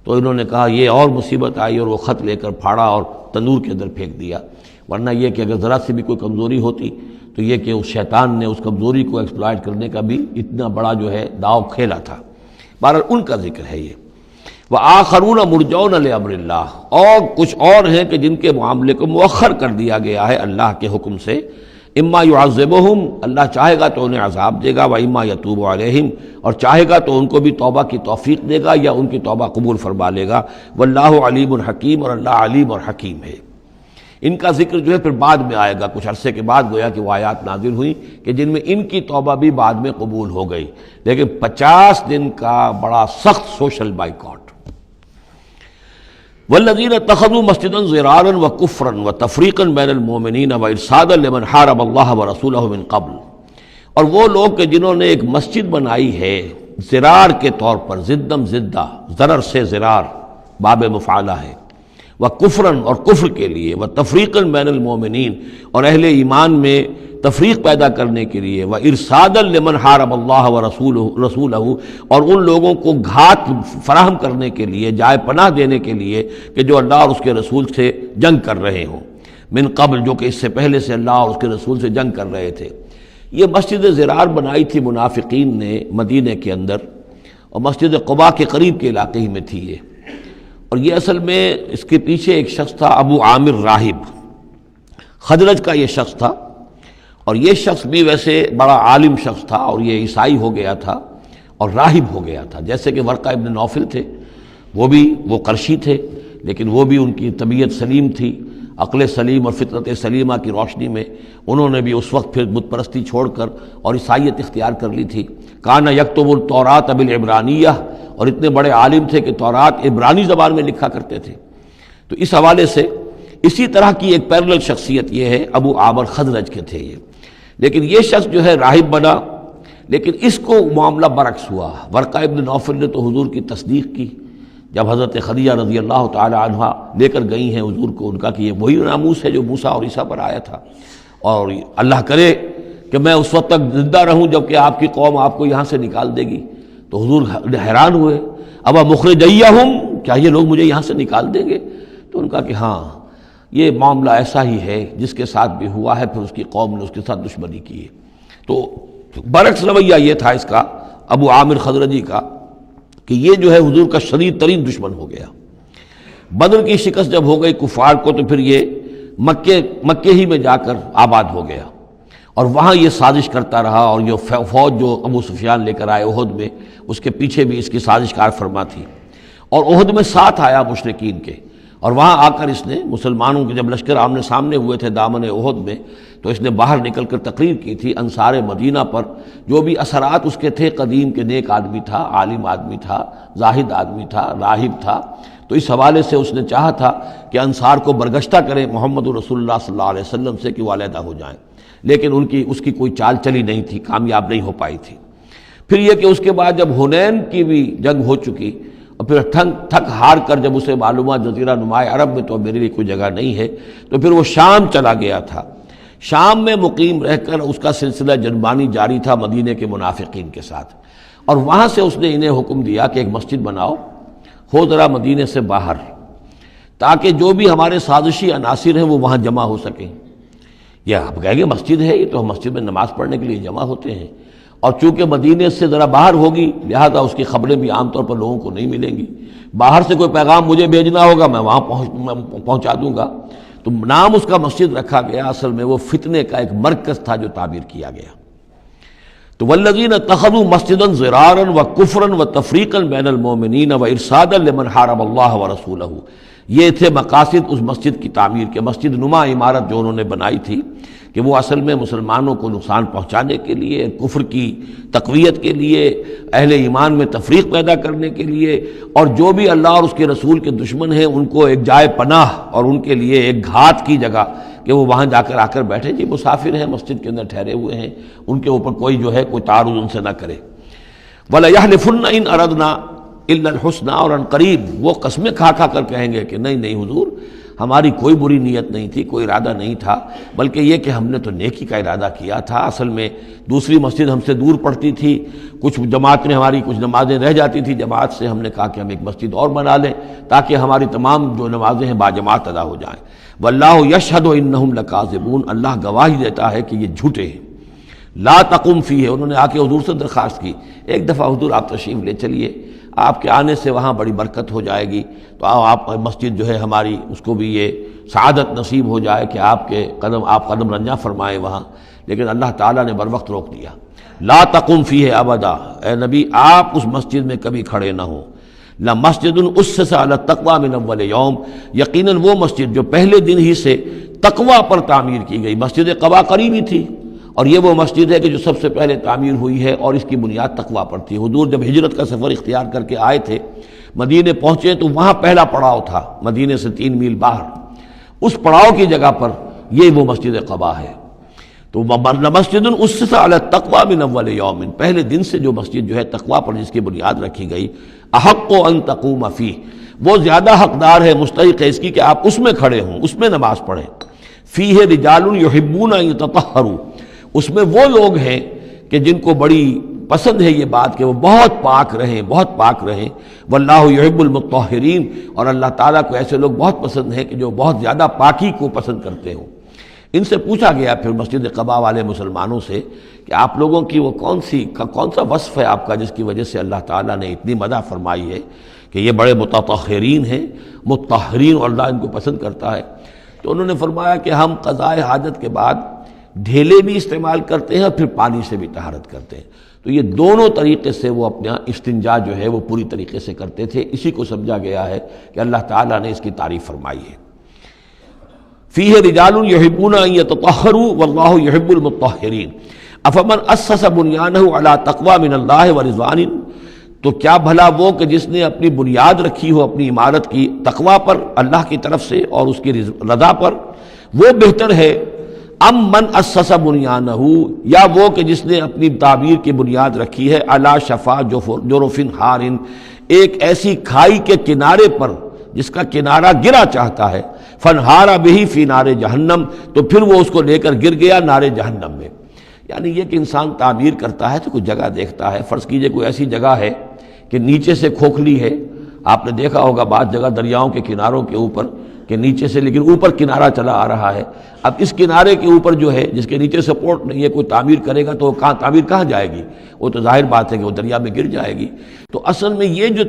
تو انہوں نے کہا یہ اور مصیبت آئی, اور وہ خط لے کر پھاڑا اور تندور کے اندر پھینک دیا. ورنہ یہ کہ اگر ذرا سی بھی کوئی کمزوری ہوتی تو یہ کہ اس شیطان نے اس کمزوری کو ایکسپلائٹ کرنے کا بھی اتنا بڑا جو ہے داؤ کھیلا تھا. بہرحال ان کا ذکر ہے یہ. وآخرون مرجون لامر اللہ, اور کچھ اور ہیں کہ جن کے معاملے کو مؤخر کر دیا گیا ہے اللہ کے حکم سے. اما یعذبہم, اللہ چاہے گا تو انہیں عذاب دے گا, و اما یتوب علیہم, اور چاہے گا تو ان کو بھی توبہ کی توفیق دے گا یا ان کی توبہ قبول فرما لے گا. واللہ علیم حکیم, اور اللہ علیم اور حکیم ہے. ان کا ذکر جو ہے پھر بعد میں آئے گا, کچھ عرصے کے بعد گویا کہ وہ آیات نازل ہوئی کہ جن میں ان کی توبہ بھی بعد میں قبول ہو گئی. لیکن 50 دن کا بڑا سخت سوشل بائیکاٹ. والذین اتخذوا مسجدا ضرارا وکفرا وتفریقا بین المؤمنین وارصادا لمن حارب اللہ ورسولہ من قبل, اور وہ لوگ کہ جنہوں نے ایک مسجد بنائی ہے ضرار کے طور پر, ضدم ضدہ, ضرر سے ضرار باب مفعلہ ہے, وکفرا اور کفر کے لیے, وتفریقا بین المؤمنین اور اہل ایمان میں تفریق پیدا کرنے کے لیے, وارصادا لمن حارب اللہ ورسولہ اور ان لوگوں کو گھات فراہم کرنے کے لیے, جائے پناہ دینے کے لیے کہ جو اللہ اور اس کے رسول سے جنگ کر رہے ہوں, من قبل جو کہ اس سے پہلے سے اللہ اور اس کے رسول سے جنگ کر رہے تھے. یہ مسجد ضرار بنائی تھی منافقین نے مدینے کے اندر, اور مسجد قباء کے قریب کے علاقے ہی میں تھی یہ. اور یہ اصل میں اس کے پیچھے ایک شخص تھا ابو عامر راہب, خزرج کا یہ شخص تھا, اور یہ شخص بھی ویسے بڑا عالم شخص تھا, اور یہ عیسائی ہو گیا تھا اور راہب ہو گیا تھا. جیسے کہ ورقہ ابن نوفل تھے, وہ قرشی تھے, لیکن وہ بھی ان کی طبیعت سلیم تھی, عقل سلیم اور فطرت سلیمہ کی روشنی میں انہوں نے بھی اس وقت پھر بت پرستی چھوڑ کر اور عیسائیت اختیار کر لی تھی. کان یکتب التوراۃ بالعبرانیہ, اور اتنے بڑے عالم تھے کہ تورات عبرانی زبان میں لکھا کرتے تھے. تو اس حوالے سے اسی طرح کی ایک پیرلل شخصیت یہ ہے, ابو عامر خزرج کے تھے یہ. لیکن یہ شخص جو ہے راہب بنا, لیکن اس کو معاملہ برعکس ہوا. ورقہ ابن نوفل نے تو حضور کی تصدیق کی جب حضرت خدیجہ رضی اللہ تعالی عنہا لے کر گئی ہیں حضور کو, ان کا کہ یہ وہی ناموس ہے جو موسیٰ اور عیسیٰ پر آیا تھا, اور اللہ کرے کہ میں اس وقت تک زندہ رہوں جب کہ آپ کی قوم آپ کو یہاں سے نکال دے گی. تو حضور حیران ہوئے, ابا مخرجیہم, کیا یہ لوگ مجھے یہاں سے نکال دیں گے؟ تو ان کا کہ ہاں یہ معاملہ ایسا ہی ہے, جس کے ساتھ بھی ہوا ہے پھر اس کی قوم نے اس کے ساتھ دشمنی کی ہے. تو برعکس رویہ یہ تھا اس کا ابو عامر خزرجی کا کہ یہ جو ہے حضور کا شدید ترین دشمن ہو گیا. بدر کی شکست جب ہو گئی کفار کو, تو پھر یہ مکے ہی میں جا کر آباد ہو گیا, اور وہاں یہ سازش کرتا رہا. اور یہ فوج جو ابو سفیان لے کر آئے احد میں, اس کے پیچھے بھی اس کی سازش کار فرما تھی. اور احد میں ساتھ آیا مشرکین کے, اور وہاں آ کر اس نے مسلمانوں کے جب لشکر آمنے سامنے ہوئے تھے دامن احد میں, تو اس نے باہر نکل کر تقریر کی تھی انصار مدینہ پر جو بھی اثرات اس کے تھے. قدیم کے نیک آدمی تھا, عالم آدمی تھا, زاہد آدمی تھا, راہب تھا. تو اس حوالے سے اس نے چاہا تھا کہ انصار کو برگشتہ کریں محمد رسول اللہ صلی اللہ علیہ وسلم سے کہ وہ علیحدہ ہو جائیں, لیکن اس کی کوئی چال چلی نہیں تھی, کامیاب نہیں ہو پائی تھی. پھر یہ کہ اس کے بعد جب حنین کی بھی جنگ ہو چکی, اور پھر تھک ہار کر جب اسے معلومات جزیرہ نماء عرب میں تو میرے لیے کوئی جگہ نہیں ہے, تو پھر وہ شام چلا گیا تھا. شام میں مقیم رہ کر اس کا سلسلہ جنبانی جاری تھا مدینے کے منافقین کے ساتھ, اور وہاں سے اس نے انہیں حکم دیا کہ ایک مسجد بناؤ, ہو ذرا مدینے سے باہر, تاکہ جو بھی ہمارے سازشی عناصر ہیں وہ وہاں جمع ہو سکیں. یہ آپ کہیں گے مسجد ہے, یہ تو ہم مسجد میں نماز پڑھنے کے لیے جمع ہوتے ہیں, اور چونکہ مدینے سے ذرا باہر ہوگی لہذا اس کی خبریں بھی عام طور پر لوگوں کو نہیں ملیں گی، باہر سے کوئی پیغام مجھے بھیجنا ہوگا میں وہاں پہنچا دوں گا، تو نام اس کا مسجد رکھا گیا، اصل میں وہ فتنے کا ایک مرکز تھا جو تعبیر کیا گیا۔ تو والذین اتخذوا مسجدا ضرارا وکفرا وتفریقا بین المؤمنین وارصادا لمن حارب اللہ ورسولہ، یہ تھے مقاصد اس مسجد کی تعمیر کے، مسجد نما عمارت جو انہوں نے بنائی تھی کہ وہ اصل میں مسلمانوں کو نقصان پہنچانے کے لیے، کفر کی تقویت کے لیے، اہل ایمان میں تفریق پیدا کرنے کے لیے، اور جو بھی اللہ اور اس کے رسول کے دشمن ہیں ان کو ایک جائے پناہ اور ان کے لیے ایک گھات کی جگہ کہ وہ وہاں جا کر آ کر بیٹھے، جی مسافر ہیں مسجد کے اندر ٹھہرے ہوئے ہیں، ان کے اوپر کوئی جو ہے کوئی تعارض ان سے نہ کرے۔ وَلَيَحْلِفُنَّ إِنْ أَرَدْنَا إِلَّا الْحُسْنَى، اور عن قریب وہ قسمیں کھا کھا کر کہیں گے کہ نہیں حضور ہماری کوئی بری نیت نہیں تھی، کوئی ارادہ نہیں تھا، بلکہ یہ کہ ہم نے تو نیکی کا ارادہ کیا تھا، اصل میں دوسری مسجد ہم سے دور پڑتی تھی، کچھ جماعت میں ہماری کچھ نمازیں رہ جاتی تھی جماعت سے، ہم نے کہا کہ ہم ایک مسجد اور بنا لیں تاکہ ہماری تمام جو نمازیں ہیں باجماعت ادا ہو جائیں۔ واللہ یشہد انہم لکاذبون، اللہ گواہی دیتا ہے کہ یہ جھوٹے ہیں۔ لا تقم فیہ، انہوں نے آ کے حضور سے درخواست کی، ایک دفعہ حضور آپ تشریف لے چلیے، آپ کے آنے سے وہاں بڑی برکت ہو جائے گی، تو آپ مسجد جو ہے ہماری اس کو بھی یہ سعادت نصیب ہو جائے کہ آپ قدم رنجاں فرمائیں وہاں، لیکن اللہ تعالیٰ نے بروقت روک دیا۔ لا تقم فیہ ابدا، اے نبی آپ اس مسجد میں کبھی کھڑے نہ ہوں۔ لمسجد اسس علی التقوی من اول یوم، یقیناً وہ مسجد جو پہلے دن ہی سے تقوی پر تعمیر کی گئی، مسجد قباء قریبی تھی، اور یہ وہ مسجد ہے کہ جو سب سے پہلے تعمیر ہوئی ہے اور اس کی بنیاد تقوی پر تھی۔ حضور جب ہجرت کا سفر اختیار کر کے آئے تھے، مدینے پہنچے تو وہاں پہلا پڑاؤ تھا، مدینے سے 3 میل باہر، اس پڑاؤ کی جگہ پر یہ وہ مسجد قباء ہے۔ تو مسجد اسس علی التقوی من اول یوم، پہلے دن سے جو مسجد جو ہے تقوی پر جس کی بنیاد رکھی گئی، احق ان تقوم فیہ، وہ زیادہ حقدار ہے، مستحق ہے اس کی کہ آپ اس میں کھڑے ہوں، اس میں نماز پڑھیں۔ فیہ رجال یحبون ان یتطہروا، اس میں وہ لوگ ہیں کہ جن کو بڑی پسند ہے یہ بات کہ وہ بہت پاک رہیں، بہت پاک رہیں۔ واللہ یحب المطہرین، اور اللہ تعالیٰ کو ایسے لوگ بہت پسند ہیں کہ جو بہت زیادہ پاکی کو پسند کرتے ہوں۔ ان سے پوچھا گیا پھر مسجد قباء والے مسلمانوں سے کہ آپ لوگوں کی وہ کون سا وصف ہے آپ کا جس کی وجہ سے اللہ تعالیٰ نے اتنی مدح فرمائی ہے کہ یہ بڑے متطہرین ہیں، مطہرین، اور اللہ ان کو پسند کرتا ہے؟ تو انہوں نے فرمایا کہ ہم قضائے حاجت کے بعد ڈھیلے بھی استعمال کرتے ہیں اور پھر پانی سے بھی طہارت کرتے ہیں، تو یہ دونوں طریقے سے وہ اپنا استنجا جو ہے وہ پوری طریقے سے کرتے تھے۔ اسی کو سمجھا گیا ہے کہ اللہ تعالیٰ نے اس کی تعریف فرمائی ہے۔ فیہ رجال یحبون ان یتطہروا واللہ یحب المطہرین، افمن اسس بنیانہ علی تقوی من اللہ ورضوان، تو کیا بھلا وہ کہ جس نے اپنی بنیاد رکھی ہو اپنی عمارت کی تقوی پر اللہ کی طرف سے اور اس کی رضا پر، وہ بہتر ہے، ام من اسس بنیانہ، یا وہ کہ جس نے اپنی تعبیر کی بنیاد رکھی ہے علی شفا جرف ہار، ایک ایسی کھائی کے کنارے پر جس کا کنارہ گرا چاہتا ہے، فنہارا بہی فی نار جہنم، تو پھر وہ اس کو لے کر گر گیا نار جہنم میں۔ یعنی یہ کہ انسان تعبیر کرتا ہے تو کوئی جگہ دیکھتا ہے، فرض کیجئے کوئی ایسی جگہ ہے کہ نیچے سے کھوکھلی ہے، آپ نے دیکھا ہوگا بعض جگہ دریاؤں کے کناروں کے اوپر کہ نیچے سے لیکن اوپر کنارہ چلا آ رہا ہے، اب اس کنارے کے اوپر جو ہے جس کے نیچے سپورٹ نہیں ہے، کوئی تعمیر کرے گا تو تعمیر کہاں جائے گی؟ وہ تو ظاہر بات ہے کہ وہ دریا میں گر جائے گی۔ تو اصل میں یہ جو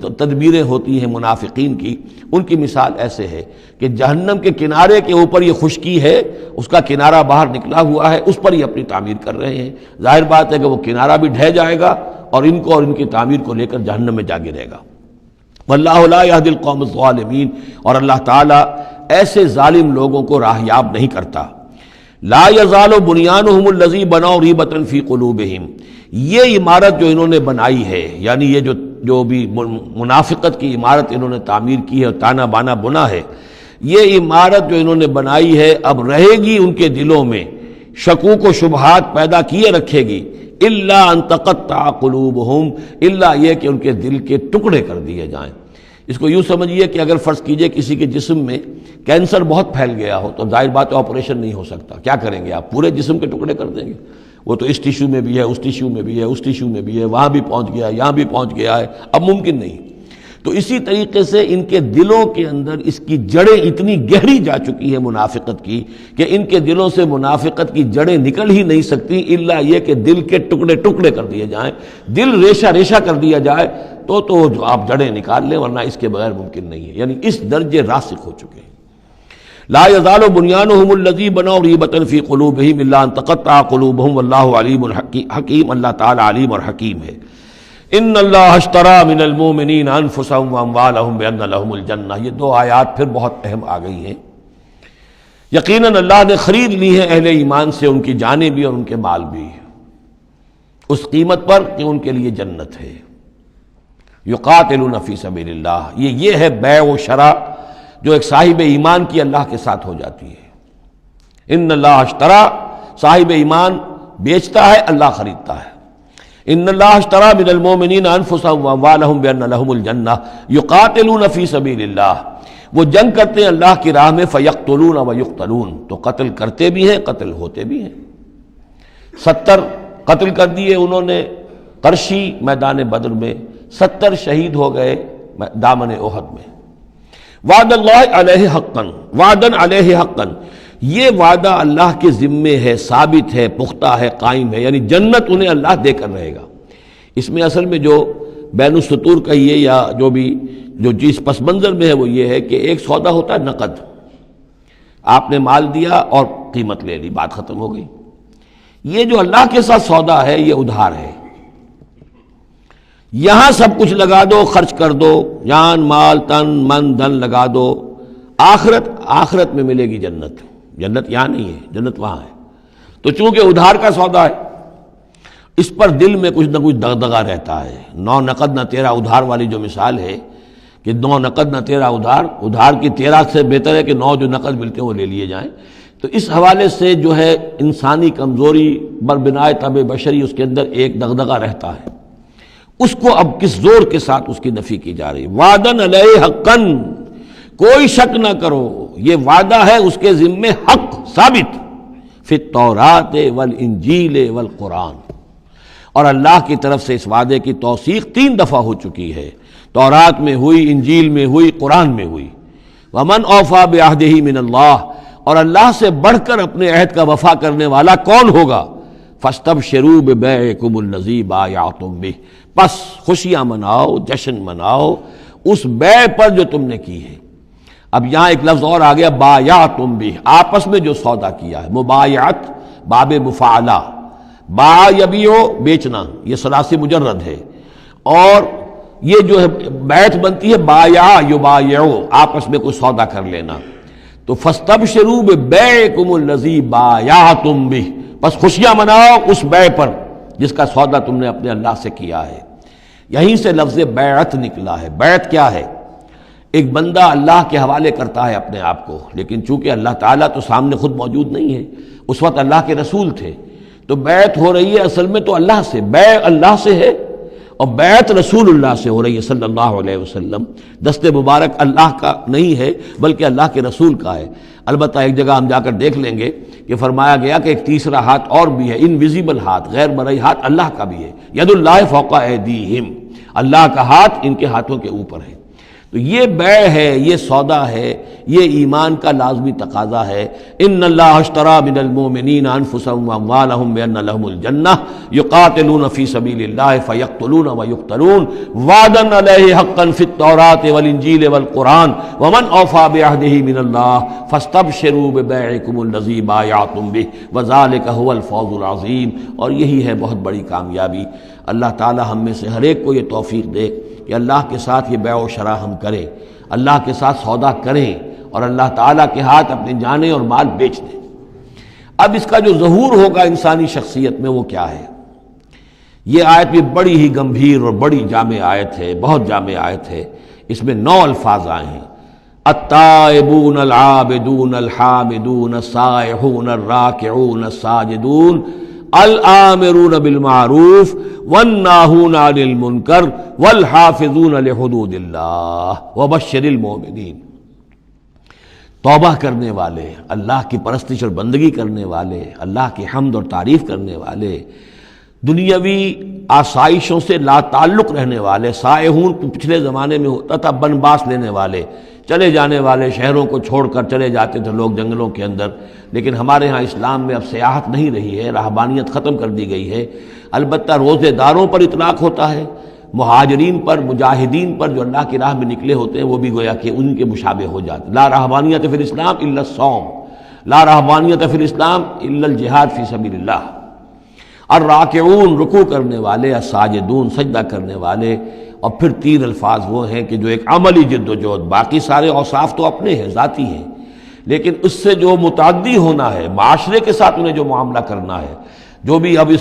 تدبیریں ہوتی ہیں منافقین کی، ان کی مثال ایسے ہے کہ جہنم کے کنارے کے اوپر یہ خشکی ہے، اس کا کنارہ باہر نکلا ہوا ہے، اس پر یہ اپنی تعمیر کر رہے ہیں، ظاہر بات ہے کہ وہ کنارہ بھی ڈھہ جائے گا اور ان کو اور ان کی تعمیر کو لے کر جہنم میں جا گرے گا۔ واللہ لا یہدی القوم الظالمین، اور اللہ تعالیٰ ایسے ظالم لوگوں کو راہیاب نہیں کرتا۔ لا یزال بنیانہم الذی بنوا ریبۃ فی قلوبہم، یہ عمارت جو انہوں نے بنائی ہے، یعنی یہ جو بھی منافقت کی عمارت انہوں نے تعمیر کی ہے اور تانا بانا بنا ہے، یہ عمارت جو انہوں نے بنائی ہے اب رہے گی ان کے دلوں میں، شکوک و شبہات پیدا کیے رکھے گی، الا ان تقطع قلوبہم، الا یہ کہ ان کے دل کے ٹکڑے کر دیے جائیں۔ اس کو یوں سمجھیے کہ اگر فرض کیجئے کسی کے جسم میں کینسر بہت پھیل گیا ہو تو ظاہر بات ہے آپریشن نہیں ہو سکتا، کیا کریں گے آپ؟ پورے جسم کے ٹکڑے کر دیں گے؟ وہ تو اس ٹیشو میں بھی ہے، اس ٹیشو میں بھی ہے، اس ٹیشو میں بھی ہے، وہاں بھی پہنچ گیا ہے، یہاں بھی پہنچ گیا ہے، اب ممکن نہیں۔ تو اسی طریقے سے ان کے دلوں کے اندر اس کی جڑیں اتنی گہری جا چکی ہیں منافقت کی کہ ان کے دلوں سے منافقت کی جڑیں نکل ہی نہیں سکتی الا یہ کہ دل کے ٹکڑے ٹکڑے کر دیے جائیں، دل ریشہ ریشہ کر دیا جائے تو جو آپ جڑیں نکال لیں، ورنہ اس کے بغیر ممکن نہیں ہے، یعنی اس درجے راسخ ہو چکے ہیں۔ لا يزال بنيانهم الذي بنوا ريبة في قلوبهم الا ان تقطع قلوبهم والله عليم حكيم، اللہ تعالی علیم اور حکیم ہے۔ ان اللہ اشترى من المؤمنین انفسهم واموالهم بان لهم الجنہ، یہ دو آیات پھر بہت اہم آ گئی ہیں۔ یقیناً اللہ نے خرید لی ہے اہل ایمان سے ان کی جانیں بھی اور ان کے مال بھی، اس قیمت پر کہ ان کے لیے جنت ہے۔ یقاتلون فی سبیل اللہ، یہ ہے بیع و شراء جو ایک صاحب ایمان کی اللہ کے ساتھ ہو جاتی ہے۔ ان اللہ اشترا، صاحب ایمان بیچتا ہے، اللہ خریدتا ہے۔ ان اللہ اشترا من المؤمنین انفسهم واموالهم بان لهم الجنہ یقاتلون فی سبیل اللہ، وہ جنگ کرتے ہیں اللہ کی راہ میں، فیقتلون ویقتلون، تو قتل کرتے بھی ہیں قتل ہوتے بھی ہیں۔ 70 قتل کر دیے انہوں نے قرشی میدان بدر میں، 70 شہید ہو گئے دامن احد میں۔ وعد اللہ علیہ حقا، وعدن علیہ حقا، یہ وعدہ اللہ کے ذمے ہے، ثابت ہے، پختہ ہے، قائم ہے، یعنی جنت انہیں اللہ دے کر رہے گا۔ اس میں اصل میں جو بین السطور کہیے یا جو چیز پس منظر میں ہے وہ یہ ہے کہ ایک سودا ہوتا ہے نقد، آپ نے مال دیا اور قیمت لے لی، بات ختم ہو گئی۔ یہ جو اللہ کے ساتھ سودا ہے یہ ادھار ہے، یہاں سب کچھ لگا دو، خرچ کر دو، جان مال تن من دھن لگا دو، آخرت میں ملے گی جنت۔ جنت یہاں نہیں ہے، جنت وہاں ہے۔ تو چونکہ ادھار کا سودا ہے، اس پر دل میں کچھ نہ کچھ دغدغہ رہتا ہے۔ نو نقد نہ تیرا ادھار والی جو مثال ہے کہ 9 نقد نہ تیرا ادھار کی 13 سے بہتر ہے کہ 9 جو نقد ملتے ہیں وہ لے لیے جائیں۔ تو اس حوالے سے جو ہے انسانی کمزوری بربنائے طبع بشری، اس کے اندر ایک دغدغہ رہتا ہے، اس کو اب کس زور کے ساتھ اس کی نفی کی جا رہی۔ وعدن علیہ حقا، کوئی شک نہ کرو یہ وعدہ ہے اس کے ذمے حق ثابت، فی التوراۃ والانجیل والقرآن، اور اللہ کی طرف سے اس وعدے کی توثیق 3 دفعہ ہو چکی ہے، تورات میں ہوئی، انجیل میں ہوئی، قرآن میں ہوئی۔ ومن اوفی بعہدہ من اللہ، اور اللہ سے بڑھ کر اپنے عہد کا وفا کرنے والا کون ہوگا؟ فاستبشروا ببیعکم الذی بایعتم بہ، پس خوشیاں مناؤ، جشن مناؤ اس بیع پر جو تم نے کی ہے۔ اب یہاں ایک لفظ اور آ گیا، بایعتم بہ، آپس میں جو سودا کیا ہے۔ مبایعت باب مفاعلہ، باع یبیع بیچنا، یہ ثلاثی مجرد ہے، اور یہ جو ہے بیعت بنتی ہے بایع یبایع، آپس میں کوئی سودا کر لینا۔ تو فاستبشروا ببیعکم الذی بایعتم بہ، بس خوشیاں مناؤ اس بیع پر جس کا سودا تم نے اپنے اللہ سے کیا ہے۔ یہیں سے لفظ بیعت نکلا ہے۔ بیعت کیا ہے؟ ایک بندہ اللہ کے حوالے کرتا ہے اپنے آپ کو، لیکن چونکہ اللہ تعالیٰ تو سامنے خود موجود نہیں ہے، اس وقت اللہ کے رسول تھے، تو بیعت ہو رہی ہے اصل میں تو اللہ سے، بیع اللہ سے ہے اور بیعت رسول اللہ سے ہو رہی ہے صلی اللہ علیہ وسلم۔ دست مبارک اللہ کا نہیں ہے بلکہ اللہ کے رسول کا ہے۔ البتہ ایک جگہ ہم جا کر دیکھ لیں گے کہ فرمایا گیا کہ ایک تیسرا ہاتھ اور بھی ہے، انویزیبل ہاتھ، غیر مرئی ہاتھ اللہ کا بھی ہے، ید اللہ فوق ایدیہم، اللہ کا ہاتھ ان کے ہاتھوں کے اوپر ہے۔ تو یہ بیع ہے، یہ سودا ہے، یہ ایمان کا لازمی تقاضا ہے۔ ان اللہ اشترى من المؤمنین انفسهم واموالهم بان لهم الجنہ یقاتلون فی سبیل اللہ فیقتلون ویقتلون وعدا علیہ حقا فی التوراۃ والانجیل والقرآن ومن اوفی بعہدہ من اللہ فاستبشروا ببیعکم الذی بایعتم بہ وذلک هو الفوز العظیم، اور یہی ہے بہت بڑی کامیابی۔ اللہ تعالی ہم میں سے ہر ایک کو یہ توفیق دے کہ اللہ کے ساتھ یہ بیع و شراء ہم کریں، اللہ کے ساتھ سودا کریں اور اللہ تعالیٰ کے ہاتھ اپنی جانیں اور مال بیچ دیں۔ اب اس کا جو ظہور ہوگا انسانی شخصیت میں وہ کیا ہے؟ یہ آیت بھی بڑی ہی گمبھیر اور بڑی جامع آیت ہے، بہت جامع آیت ہے۔ اس میں 9 الفاظ آئے ہیں، التائبون العابدون الحامدون السائحون الراکعون الساجدون الآمرون بالمعروف والناہون عن المنکر والحافظون لحدود اللہ وبشر المؤمنین۔ توبہ کرنے والے، اللہ کی پرستش اور بندگی کرنے والے، اللہ کی حمد اور تعریف کرنے والے، دنیاوی آسائشوں سے لا تعلق رہنے والے، سائحون پچھلے زمانے میں ہوتا تھا بنباس لینے والے، چلے جانے والے، شہروں کو چھوڑ کر چلے جاتے تھے لوگ جنگلوں کے اندر، لیکن ہمارے ہاں اسلام میں اب سیاحت نہیں رہی ہے، رہبانیت ختم کر دی گئی ہے۔ البتہ روزے داروں پر اطلاق ہوتا ہے، مہاجرین پر، مجاہدین پر جو اللہ کی راہ میں نکلے ہوتے ہیں وہ بھی گویا کہ ان کے مشابہ ہو جاتے۔ لا رہبانیت فی الاسلام الا الصوم، لا رہبانیت فی الاسلام الا الجہاد فی سبیل اللہ۔ الراکعون رکوع کرنے والے، الساجدون سجدہ کرنے والے، اور پھر تین الفاظ وہ ہیں کہ جو ایک عملی جد و جہد، باقی سارے اوصاف تو اپنے ہیں، ذاتی ہیں، لیکن اس سے جو متعدی ہونا ہے، معاشرے کے ساتھ انہیں جو معاملہ کرنا ہے، جو بھی اب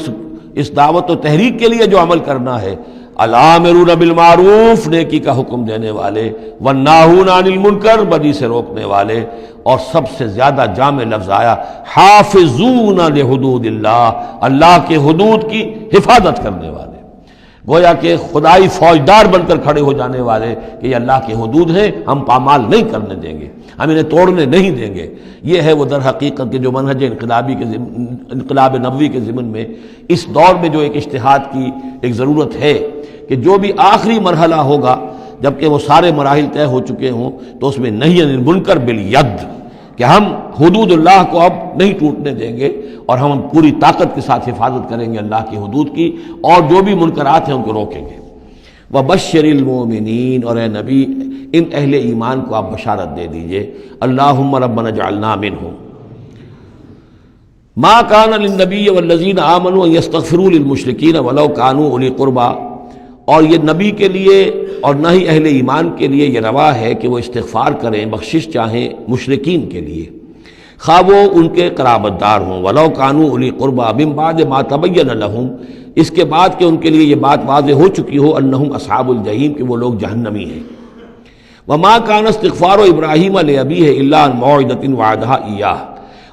اس دعوت و تحریک کے لیے جو عمل کرنا ہے، الامرون بالمعروف نیکی کا حکم دینے والے، والناہون عن المنکر بدی سے روکنے والے، اور سب سے زیادہ جامع لفظ آیا حافظون لحدود اللہ، اللہ کے حدود کی حفاظت کرنے والے، گویا کہ خدائی فوجدار بن کر کھڑے ہو جانے والے کہ یہ اللہ کے حدود ہیں، ہم پامال نہیں کرنے دیں گے، ہم انہیں توڑنے نہیں دیں گے۔ یہ ہے وہ در حقیقت کے جو منہج انقلاب نبوی کے ضمن میں اس دور میں جو ایک اجتہاد کی ایک ضرورت ہے کہ جو بھی آخری مرحلہ ہوگا جبکہ وہ سارے مراحل طے ہو چکے ہوں تو اس میں نہی عن المنکر بالید، کہ ہم حدود اللہ کو اب نہیں ٹوٹنے دیں گے اور ہم پوری طاقت کے ساتھ حفاظت کریں گے اللہ کی حدود کی، اور جو بھی منکرات ہیں ان کو روکیں گے۔ وبشر المؤمنین، اور اے نبی ان اہل ایمان کو آپ بشارت دے دیجئے، اللہم ربنا اجعلنا منہم۔ ما کان للنبی والذین آمنوا ان یستغفروا للمشرکین ولو کانوا اولی قربی، اور یہ نبی کے لیے اور نہ ہی اہل ایمان کے لیے یہ روا ہے کہ وہ استغفار کریں، بخشش چاہیں مشرکین کے لیے، خواہ وہ ان کے قرابت دار ہوں، ولو کانوا اولی قربی من بعد ما تبین لہم، اس کے بعد کہ ان کے لیے یہ بات واضح ہو چکی ہو انہم اصحاب الجحیم، کہ وہ لوگ جہنمی ہیں۔ وما کان استغفار ابراہیم لابیہ الا عن موعدۃ وعدہا ایاہ،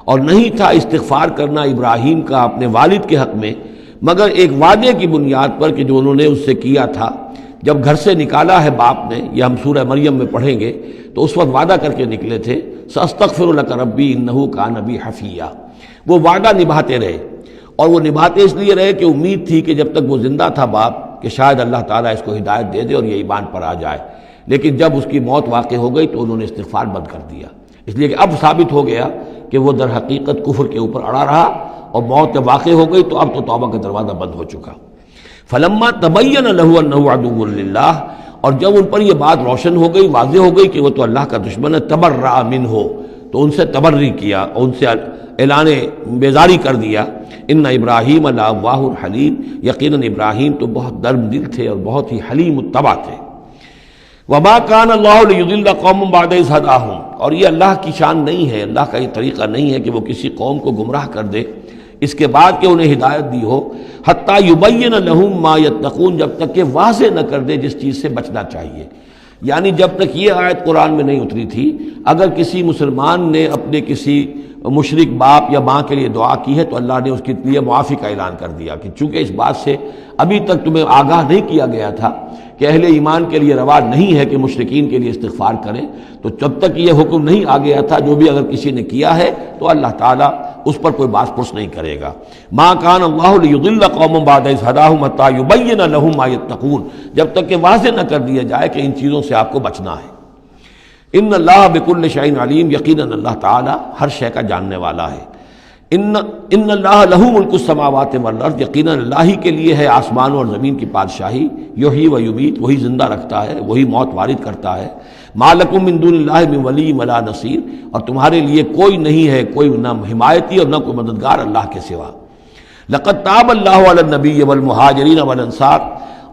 اور نہیں تھا استغفار کرنا ابراہیم کا اپنے والد کے حق میں مگر ایک وعدے کی بنیاد پر کہ جو انہوں نے اس سے کیا تھا جب گھر سے نکالا ہے باپ نے، یہ ہم سورہ مریم میں پڑھیں گے، تو اس وقت وعدہ کر کے نکلے تھے ساستغفر لک ربی انہ کان بی حفیہ، وہ وعدہ نبھاتے رہے، اور وہ نبھاتے اس لیے رہے کہ امید تھی کہ جب تک وہ زندہ تھا باپ کہ شاید اللہ تعالیٰ اس کو ہدایت دے دے اور یہ ایمان پر آ جائے، لیکن جب اس کی موت واقع ہو گئی تو انہوں نے استغفار بند کر دیا، اس لیے کہ اب ثابت ہو گیا کہ وہ در حقیقت کفر کے اوپر اڑا رہا، اور موت جب واقع ہو گئی تو اب تو توبہ کا دروازہ بند ہو چکا۔ فلما تبین لہ انہ عدو للہ، اور جب ان پر یہ بات روشن ہو گئی، واضح ہو گئی کہ وہ تو اللہ کا دشمن ہے، تبرأ منہ، تو ان سے تبری کیا، ان سے اعلان بیزاری کر دیا۔ ان ابراہیم لأواہ حلیم، یقیناً ابراہیم تو بہت نرم دل تھے اور بہت ہی حلیم الطبع تھے۔ وما کان اللہ لیضل قوما بعد اذ ھداھم، اور یہ اللہ کی شان نہیں ہے، اللہ کا یہ طریقہ نہیں ہے کہ وہ کسی قوم کو گمراہ کر دے اس کے بعد کہ انہیں ہدایت دی ہو، حتی یبین لہم ما یتقون، جب تک کہ واضح نہ کر دے جس چیز سے بچنا چاہیے۔ یعنی جب تک یہ آیت قرآن میں نہیں اتری تھی، اگر کسی مسلمان نے اپنے کسی مشرک باپ یا ماں کے لیے دعا کی ہے تو اللہ نے اس کے لیے معافی کا اعلان کر دیا کہ چونکہ اس بات سے ابھی تک تمہیں آگاہ نہیں کیا گیا تھا کہ اہل ایمان کے لیے رواج نہیں ہے کہ مشرکین کے لیے استغفار کریں، تو جب تک یہ حکم نہیں آ گیا تھا جو بھی اگر کسی نے کیا ہے تو اللہ تعالیٰ اس پر کوئی باس پرس نہیں کرے گا۔ ما کان اللہ لیضل قوما بعد اذ ھداھم حتی یبین لہم ما یتقون، جب تک کہ واضح نہ کر دیا جائے کہ ان چیزوں سے آپ کو بچنا ہے۔ ان اللہ بکل شیء علیم، یقیناً اللہ تعالیٰ ہر شے کا جاننے والا ہے۔ ان اللہ لہ ملک السماوات والارض، یقیناً اللہ ہی کے لیے ہے آسمان اور زمین کی بادشاہی، یحیی و یمیت، وہی زندہ رکھتا ہے، وہی موت وارد کرتا ہے۔ ما لکم من دون اللہ من ولی ولا نصیر، اور تمہارے لیے کوئی نہیں ہے، کوئی نہ حمایتی اور نہ کوئی مددگار اللہ کے سوا۔ لقد تاب اللہ علی النبی والمہاجرین والانصار،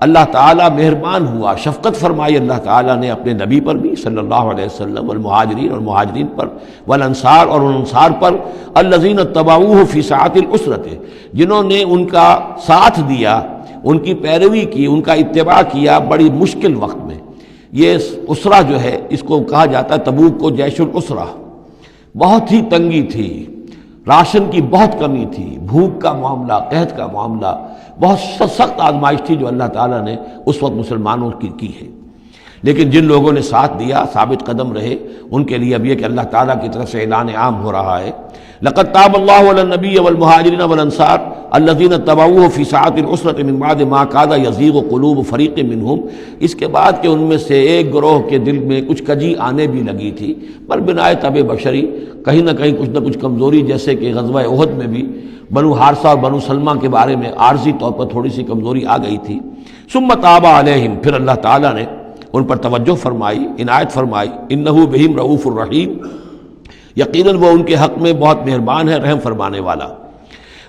اللہ تعالیٰ مہربان ہوا، شفقت فرمائی اللہ تعالیٰ نے اپنے نبی پر بھی صلی اللہ علیہ وسلم، والمہاجرین اور مہاجرین پر، والانصار اور ان انصار پر، الذین اتبعوہ فی ساعۃ العسرۃ، جنہوں نے ان کا ساتھ دیا، ان کی پیروی کی، ان کا اتباع کیا بڑی مشکل وقت میں۔ یہ اسرہ جو ہے اس کو کہا جاتا ہے تبوک کو جیش الاسرہ، بہت ہی تنگی تھی، راشن کی بہت کمی تھی، بھوک کا معاملہ، قحط کا معاملہ، بہت سخت آزمائش تھی جو اللہ تعالیٰ نے اس وقت مسلمانوں کی ہے۔ لیکن جن لوگوں نے ساتھ دیا، ثابت قدم رہے، ان کے لیے اب یہ کہ اللہ تعالیٰ کی طرف سے اعلان عام ہو رہا ہے، لقد تاب اللہ علی النبی والمہاجرین والانصار الذین اتبعوہ فی ساعۃ العسرۃ من بعد ما کاد یزیغ قلوب فریق منہم، اس کے بعد کہ ان میں سے ایک گروہ کے دل میں کچھ کجی آنے بھی لگی تھی، پر بنائے طبع بشری کہیں نہ کہیں کچھ نہ کچھ کمزوری، جیسے کہ غزوہ احد میں بھی بنو حارثہ اور بنو سلمہ کے بارے میں عارضی طور پر تھوڑی سی کمزوری آ گئی تھی، ثم تاب علیہم، پھر اللہ تعالیٰ نے ان پر توجہ فرمائی، عنایت فرمائی، انہ بہم رؤوف الرحیم، یقیناً وہ ان کے حق میں بہت مہربان ہے، رحم فرمانے والا۔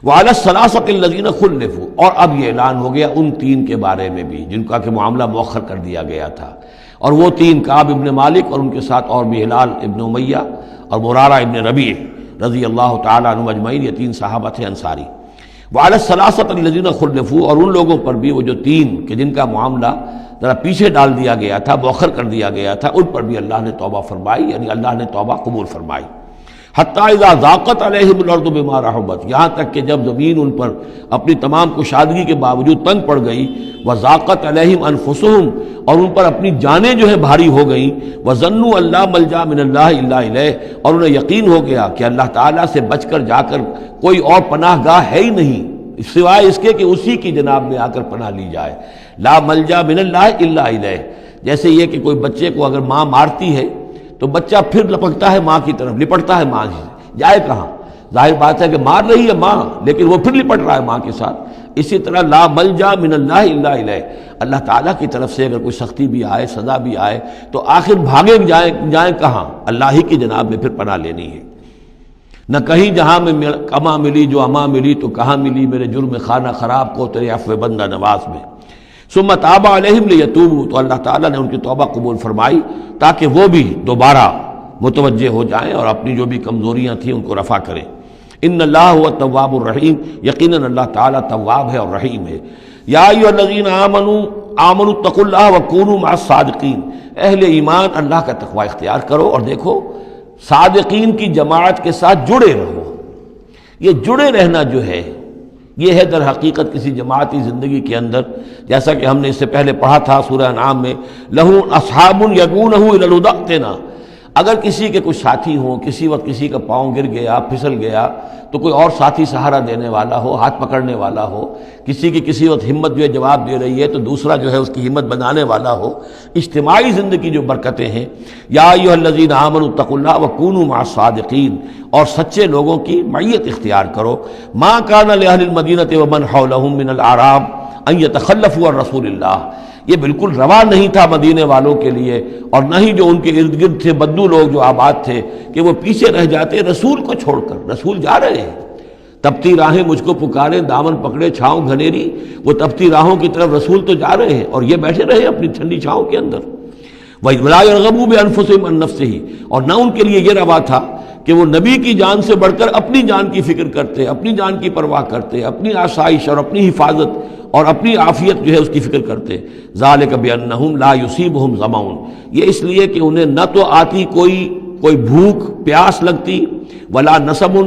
وعلی الثلاثۃ الذین خلفوا، اور اب یہ اعلان ہو گیا ان تین کے بارے میں بھی جن کا کہ معاملہ مؤخر کر دیا گیا تھا، اور وہ تین کعب ابن مالک اور ان کے ساتھ اور بھی ہلال ابن امیہ اور مرارہ ابن ربیع رضی اللہ تعالیٰ عنہم اجمعین، یہ تین صحابہ تھے انصاری۔ وعلی الثلاثۃ الذین خلفوا، اور ان لوگوں پر بھی وہ جو تین کہ جن کا معاملہ ذرا پیچھے ڈال دیا گیا تھا، مؤخر کر دیا گیا تھا، ان پر بھی اللہ نے توبہ فرمائی، یعنی اللہ نے توبہ قبول فرمائی۔ حتیٰ اذا ضاقت علیہم الارض بما رحبت، یہاں تک کہ جب زمین ان پر اپنی تمام کشادگی کے باوجود تنگ پڑ گئی، وضاقت علیہم انفسہم، اور ان پر اپنی جانیں جو ہے بھاری ہو گئیں، وظنوا ان لا ملجا من اللہ الا الیہ، اور انہیں یقین ہو گیا کہ اللہ تعالیٰ سے بچ کر جا کر کوئی اور پناہ گاہ ہے ہی نہیں سوائے اس کے کہ اسی کی جناب میں آ کر پناہ لی جائے۔ لا ملجا من اللہ الا الیہ، جیسے یہ کہ کوئی بچے کو اگر ماں مارتی ہے تو بچہ پھر لپکتا ہے ماں کی طرف، لپٹتا ہے ماں سے، جائے کہاں؟ ظاہر بات ہے کہ مار رہی ہے ماں، لیکن وہ پھر لپٹ رہا ہے ماں کے ساتھ۔ اسی طرح لا ملجا من اللہ الا الیہ، اللہ تعالیٰ کی طرف سے اگر کوئی سختی بھی آئے، سزا بھی آئے، تو آخر بھاگے جائیں کہاں؟ اللہ ہی کی جناب میں پھر پناہ لینی ہے۔ نہ کہیں جہاں میں کما ملی جو اما ملی تو کہاں ملی میرے جرم خانہ خراب کو تیرے عفو بندہ نواز میں۔ ثم تاب علیہم لیتوبوا، تو اللہ تعالیٰ نے ان کی توبہ قبول فرمائی تاکہ وہ بھی دوبارہ متوجہ ہو جائیں اور اپنی جو بھی کمزوریاں تھیں ان کو رفع کریں۔ ان اللہ هو التواب الرحیم، یقیناً اللہ تعالیٰ تواب ہے اور رحیم ہے۔ یا ایھا الذین آمنوا اتقوا اللہ وکونوا مع الصادقین، اہل ایمان اللہ کا تقوی اختیار کرو اور دیکھو صادقین کی جماعت کے ساتھ جڑے رہو۔ یہ جڑے رہنا جو ہے یہ ہے در حقیقت کسی جماعتی زندگی کے اندر، جیسا کہ ہم نے اس سے پہلے پڑھا تھا سورہ انعام میں، لہم اصحاب یدعونہ الی الہدی ائتنا، اگر کسی کے کچھ ساتھی ہوں، کسی وقت کسی کا پاؤں گر گیا، پھسل گیا، تو کوئی اور ساتھی سہارا دینے والا ہو، ہاتھ پکڑنے والا ہو، کسی کی کسی وقت ہمت جو ہے جواب دے رہی ہے تو دوسرا جو ہے اس کی ہمت بنانے والا ہو، اجتماعی زندگی جو برکتیں ہیں۔ یا ایھا الذین آمنوا اتقوا اللہ وکونوا مع الصادقین، اور سچے لوگوں کی معیت اختیار کرو۔ ما کان لأہل المدینۃ ومن حولہم من الاعراب ان یتخلفوا عن رسول اللہ، یہ بالکل روا نہیں تھا مدینے والوں کے لیے اور نہ ہی جو ان کے ارد گرد تھے بدو لوگ جو آباد تھے کہ وہ پیچھے رہ جاتے رسول کو چھوڑ کر۔ رسول جا رہے ہیں، تپتی راہیں مجھ کو پکارے، دامن پکڑے چھاؤں گھنیری، وہ تپتی راہوں کی طرف رسول تو جا رہے ہیں اور یہ بیٹھے رہے اپنی ٹھنڈی چھاؤں کے اندر۔ وَلَا يَرْغَبُوا بِأَنفُسِهِمْ عَن نَفْسِهِ، اور نہ ان کے لیے یہ روا تھا کہ وہ نبی کی جان سے بڑھ کر اپنی جان کی فکر کرتے، اپنی جان کی پرواہ کرتے، اپنی آسائش اور اپنی حفاظت اور اپنی عافیت جو ہے اس کی فکر کرتے۔ ذالک بانہم لا یصیبہم ظمأ، یہ اس لیے کہ انہیں نہ تو آتی کوئی بھوک پیاس لگتی، ولا نصب،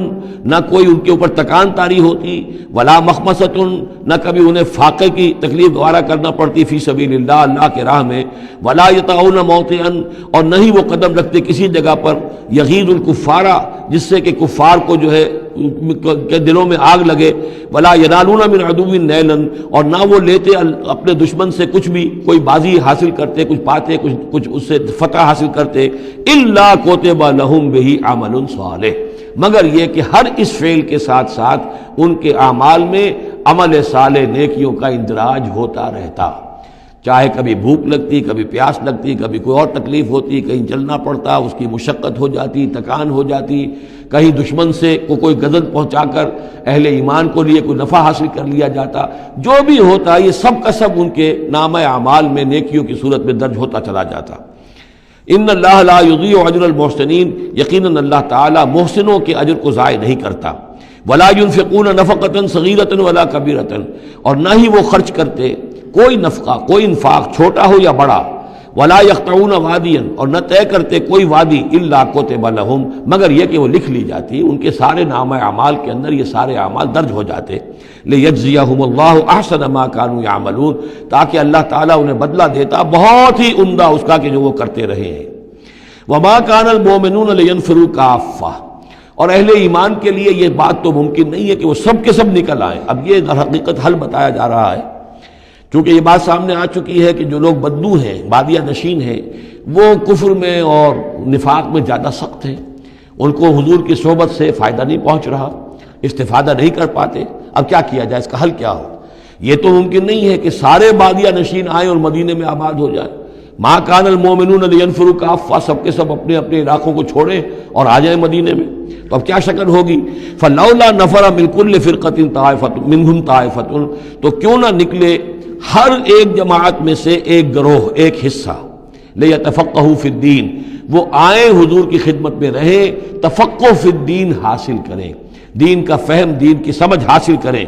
نہ کوئی ان کے اوپر تکان تاری ہوتی، ولا مخمصۃ، نہ کبھی انہیں فاقے کی تکلیف گوارا کرنا پڑتی فی سبیل اللہ، اللہ کے راہ میں، ولا یطعون موطئا، اور نہ ہی وہ قدم رکھتے کسی جگہ پر یغیظ الکفار، جس سے کہ کفار کو جو ہے کے دلوں میں آگ لگے، ولا ینالون من عدو نیلا، اور نہ وہ لیتے اپنے دشمن سے کچھ بھی، کوئی بازی حاصل کرتے، کچھ پاتے، کچھ اس سے فتح حاصل کرتے، الا کتب لہم بہ عمل صالح، مگر یہ کہ ہر اس فعل کے ساتھ ساتھ ان کے اعمال میں عمل صالح نیکیوں کا اندراج ہوتا رہتا۔ چاہے کبھی بھوک لگتی، کبھی پیاس لگتی، کبھی کوئی اور تکلیف ہوتی، کہیں چلنا پڑتا، اس کی مشقت ہو جاتی، تکان ہو جاتی، کہیں دشمن سے کوئی غزل پہنچا کر اہل ایمان کو لیے کوئی نفع حاصل کر لیا جاتا، جو بھی ہوتا یہ سب کا سب ان کے نامہ اعمال میں نیکیوں کی صورت میں درج ہوتا چلا جاتا۔ ان اللہ لا یضیع اجر المحسنین، یقیناً اللہ تعالیٰ محسنوں کے اجر کو ضائع نہیں کرتا۔ ولا ينفقون نفقة صغیرة ولا کبیرة، اور نہ ہی وہ خرچ کرتے کوئی نفقہ، کوئی انفاق چھوٹا ہو یا بڑا، ولا یقطعون وادیا، اور نہ طے کرتے کوئی وادی الا کتب لہم، مگر یہ کہ وہ لکھ لی جاتی، ان کے سارے نامہ اعمال کے اندر یہ سارے اعمال درج ہو جاتے، لیجزیہم اللہ احسن ما کانوا یعملون، تاکہ اللہ تعالیٰ انہیں بدلہ دیتا بہت ہی عمدہ اس کا کہ جو وہ کرتے رہے ہیں۔ وما کان المؤمنون لینفروا کافہ، اور اہل ایمان کے لیے یہ بات تو ممکن نہیں ہے کہ وہ سب کے سب نکل آئیں۔ اب یہ در حقیقت حل بتایا جا رہا ہے، چونکہ یہ بات سامنے آ چکی ہے کہ جو لوگ بدو ہیں، بادیہ نشین ہیں، وہ کفر میں اور نفاق میں زیادہ سخت ہیں، ان کو حضور کی صحبت سے فائدہ نہیں پہنچ رہا، استفادہ نہیں کر پاتے۔ اب کیا کیا جائے، اس کا حل کیا ہو؟ یہ تو ممکن نہیں ہے کہ سارے بادیہ نشین آئیں اور مدینے میں آباد ہو جائیں۔ ما کان المؤمنون لینفروا کافہ، سب کے سب اپنے اپنے علاقوں کو چھوڑیں اور آ جائیں مدینے میں، تو اب کیا شکل ہوگی؟ فلولا نفر من کل فرقۃ طائفۃ منہم طائفۃ، تو کیوں نہ نکلے ہر ایک جماعت میں سے ایک گروہ، ایک حصہ، لیتفقہوا فی الدین، وہ آئیں حضور کی خدمت میں رہیں، تفقہ فی الدین حاصل کریں، دین کا فہم، دین کی سمجھ حاصل کریں،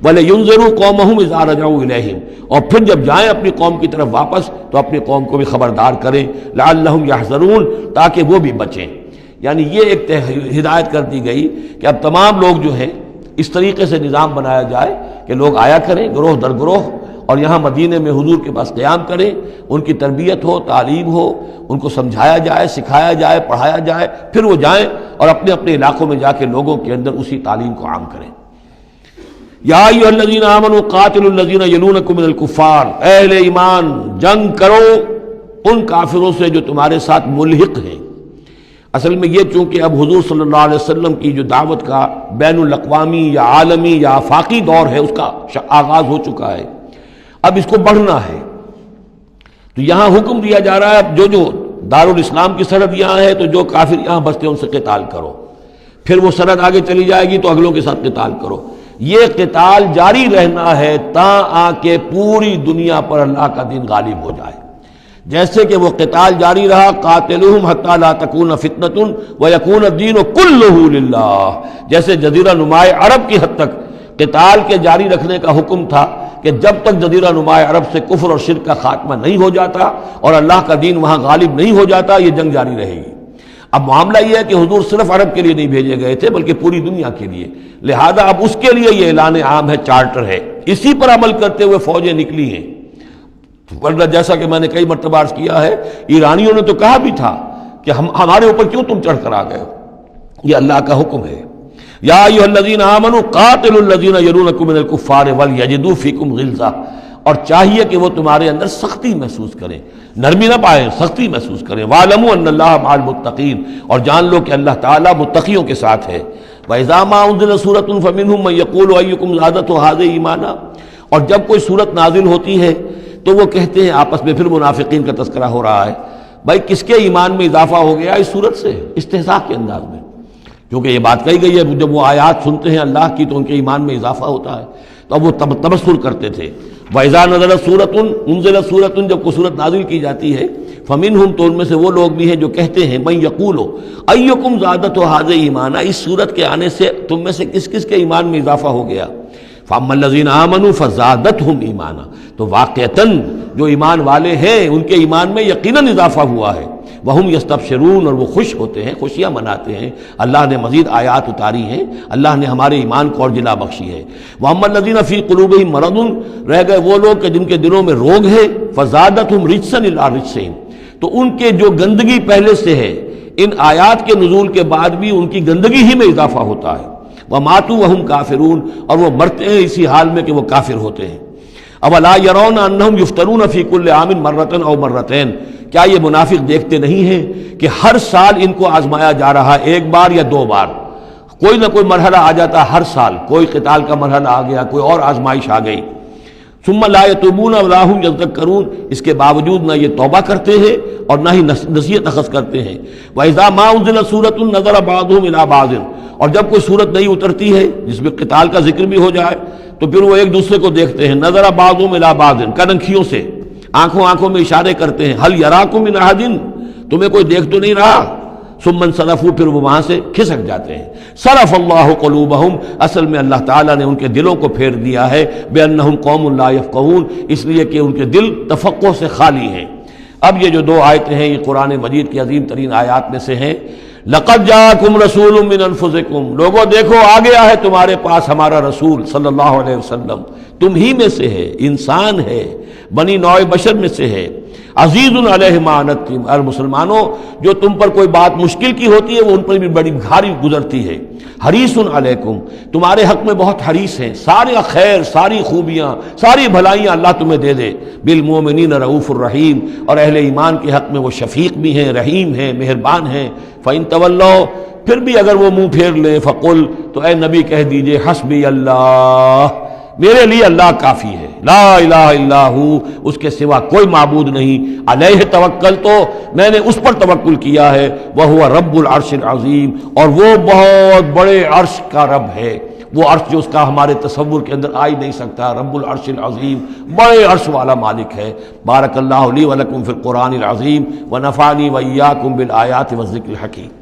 وَلَيُنذِرُوا قَوْمَهُمْ إِذَا رَجَعُوا إِلَيْهِمْ، اور پھر جب جائیں اپنی قوم کی طرف واپس تو اپنی قوم کو بھی خبردار کریں، لَعَلَّهُمْ يَحْذَرُونَ، تاکہ وہ بھی بچیں۔ یعنی یہ ایک ہدایت کر دی گئی کہ اب تمام لوگ جو ہیں اس طریقے سے نظام بنایا جائے کہ لوگ آیا کریں گروہ در گروہ، اور یہاں مدینے میں حضور کے پاس قیام کریں، ان کی تربیت ہو، تعلیم ہو، ان کو سمجھایا جائے، سکھایا جائے، پڑھایا جائے، پھر وہ جائیں اور اپنے اپنے علاقوں میں جا کے لوگوں کے اندر اسی تعلیم کو عام کریں۔ یا ایھا الذین آمنوا قاتلوا الذین یلونکم من الکفار، اہل ایمان جنگ کرو ان کافروں سے جو تمہارے ساتھ ملحق ہیں۔ اصل میں یہ چونکہ اب حضور صلی اللہ علیہ وسلم کی جو دعوت کا بین الاقوامی یا عالمی یا آفاقی دور ہے، اس کا آغاز ہو چکا ہے، اب اس کو بڑھنا ہے، تو یہاں حکم دیا جا رہا ہے اب جو دارالاسلام کی سرحد یہاں ہے تو جو کافر یہاں بستے ہیں ان سے قتال کرو، پھر وہ سرحد آگے چلی جائے گی تو اگلوں کے ساتھ قتال کرو۔ یہ قتال جاری رہنا ہے تاں آ کے پوری دنیا پر اللہ کا دین غالب ہو جائے۔ جیسے کہ وہ قتال جاری رہا، قاتلوہم حتی لا تکون فتنۃ ویکون الدین کلہ للہ، جیسے جزیرہ نما عرب کی حد تک قتال کے جاری رکھنے کا حکم تھا کہ جب تک جزیرہ نما عرب سے کفر اور شرک کا خاتمہ نہیں ہو جاتا اور اللہ کا دین وہاں غالب نہیں ہو جاتا، یہ جنگ جاری رہے گی۔ اب معاملہ یہ ہے کہ حضور صرف عرب کے لیے نہیں بھیجے گئے تھے بلکہ پوری دنیا کے لیے، لہذا اب اس کے لیے یہ اعلان عام ہے، چارٹر ہے، اسی پر عمل کرتے ہوئے فوجیں نکلی ہیں۔ ورنہ جیسا کہ میں نے کئی مرتبہ عرض کیا ہے، ایرانیوں نے تو کہا بھی تھا کہ ہمارے اوپر کیوں تم چڑھ کر آ گئے ہو، یہ اللہ کا حکم ہے۔ یا ایھا الذین آمنوا قاتلوا الذین یلونکم من الکفار ولیجدوا فیکم غلظہ، اور چاہیے کہ وہ تمہارے اندر سختی محسوس کریں، نرمی نہ پائیں، سختی محسوس کریں۔ وَاعْلَمُوا أَنَّ اللَّهَ مَعَ الْمُتَّقِينَ، اور جان لو کہ اللہ تعالیٰ متقیوں کے ساتھ ہے۔ وَإِذَا مَا أُنزِلَتْ سُورَةٌ فَمِنْهُم مَّن يَقُولُ أَيُّكُمْ زَادَتْهُ هَٰذِهِ ایمانا، اور جب کوئی صورت نازل ہوتی ہے تو وہ کہتے ہیں آپس میں، پھر منافقین کا تذکرہ ہو رہا ہے، بھائی کس کے ایمان میں اضافہ ہو گیا اس صورت سے، استہزاء کے انداز میں، کیونکہ یہ بات کہی گئی ہے جب وہ آیات سنتے ہیں اللہ کی تو ان کے ایمان میں اضافہ ہوتا ہے، تو اب وہ تبصر کرتے تھے۔ وَإِذَا نَزَلَتْ سُورَةٌ أُنزِلَتْ سُورَةٌ، جب کوئی صورت نازل کی جاتی ہے، فَمِنْهُمْ، تو ان میں سے وہ لوگ بھی ہیں جو کہتے ہیں مَن يَقُولُ أَيُّكُمْ زَادَتْهُ هَٰذِهِ ایمانا، اس صورت کے آنے سے تم میں سے کس کس کے ایمان میں اضافہ ہو گیا۔ فَأَمَّا الَّذِينَ آمَنُوا فَزَادَتْهُمْ ایمانا، تو واقعتاً جو ایمان والے ہیں ان کے ایمان میں یقیناً اضافہ ہوا ہے۔ وَهُمْ يَسْتَبْشِرُونَ، اور وہ خوش ہوتے ہیں، خوشیاں مناتے ہیں، اللہ نے مزید آیات اتاری ہیں، اللہ نے ہمارے ایمان کو اور جلا بخشی ہے۔ وَأَمَّا الَّذِينَ فِي قُلُوبِهِم مَرَضٌ، رہ گئے وہ لوگ کہ جن کے دلوں میں روگ ہے، فَزَادَتْهُمْ رِجْسًا إِلَىٰ رِجْسِهِمْ، تو ان کے جو گندگی پہلے سے ہے ان آیات کے نزول کے بعد بھی ان کی گندگی ہی میں اضافہ ہوتا ہے۔ وَمَاتُوا وَهُمْ كَافِرُونَ، اور وہ مرتے ہیں اسی حال میں کہ وہ کافر ہوتے ہیں۔ اولا يرون انهم يفتنون في كل عام مرة او مرتين، کیا یہ منافق دیکھتے نہیں ہیں کہ ہر سال ان کو آزمایا جا رہا ہے، ایک بار یا دو بار، کوئی نہ کوئی مرحلہ آ جاتا ہے، ہر سال کوئی قتال کا مرحلہ آ گیا، کوئی اور آزمائش آ گئی۔ ثم لا يتوبون ولا هم يذكرون، اس کے باوجود نہ یہ توبہ کرتے ہیں اور نہ ہی نصیحت اخذ کرتے ہیں۔ وَإِذَا مَا أُنزِلَتْ سُورَةٌ نَظَرَ بَعْضُهُمْ إِلَىٰ بَعْضٍ، اور جب کوئی صورت نہیں اترتی ہے جس میں قتال کا ذکر بھی ہو جائے تو پھر وہ ایک دوسرے کو دیکھتے ہیں، نظر بعضهم الى بعض، کنکھیوں سے، آنکھوں میں اشارے کرتے ہیں، هل يراكم من احد، تمہیں کوئی دیکھ تو نہیں رہا؟ ثم انصرفوا، پھر وہ وہاں سے کھسک جاتے ہیں۔ صرف اللہ قلوبہم، اصل میں اللہ تعالیٰ نے ان کے دلوں کو پھیر دیا ہے، بأنہم قوم لا یفقہون، اس لیے کہ ان کے دل تفقہ سے خالی ہیں۔ اب یہ جو دو آیتیں ہیں یہ قرآن مجید کی عظیم ترین آیات میں سے ہیں۔ لقد جاءکم رسول من انفسکم، لوگوں دیکھو آ گیا ہے تمہارے پاس ہمارا رسول صلی اللہ علیہ وسلم، تم ہی میں سے ہے، انسان ہے، بنی نوع بشر میں سے ہے، عزیز علیہ ما عنتم، اور مسلمانوں جو تم پر کوئی بات مشکل کی ہوتی ہے وہ ان پر بھی بڑی بھاری گزرتی ہے، حریص علیکم، تمہارے حق میں بہت حریص ہیں، سارے خیر، ساری خوبیاں، ساری بھلائیاں اللہ تمہیں دے دے، بالمومنین رؤوف الرحیم، اور اہل ایمان کے حق میں وہ شفیق بھی ہیں، رحیم ہیں، مہربان ہیں۔ فَإِن تَوَلَّوْا، پھر بھی اگر وہ منہ پھیر لیں، فقل، تو اے نبی کہہ دیجئے، حسبی اللہ، میرے لیے اللہ کافی ہے، لا الہ الا ہو، اس کے سوا کوئی معبود نہیں، علیہ توکل، تو میں نے اس پر توکل کیا ہے، وہو رب العرش العظیم، اور وہ بہت بڑے عرش کا رب ہے، وہ عرش جو اس کا ہمارے تصور کے اندر آ ہی نہیں سکتا، رب العرش العظیم، بڑے عرش والا مالک ہے۔ بارک اللہ لی ولکم فی القرآن العظیم ونفعنی وإیاکم بالآیات والذکر الحکیم۔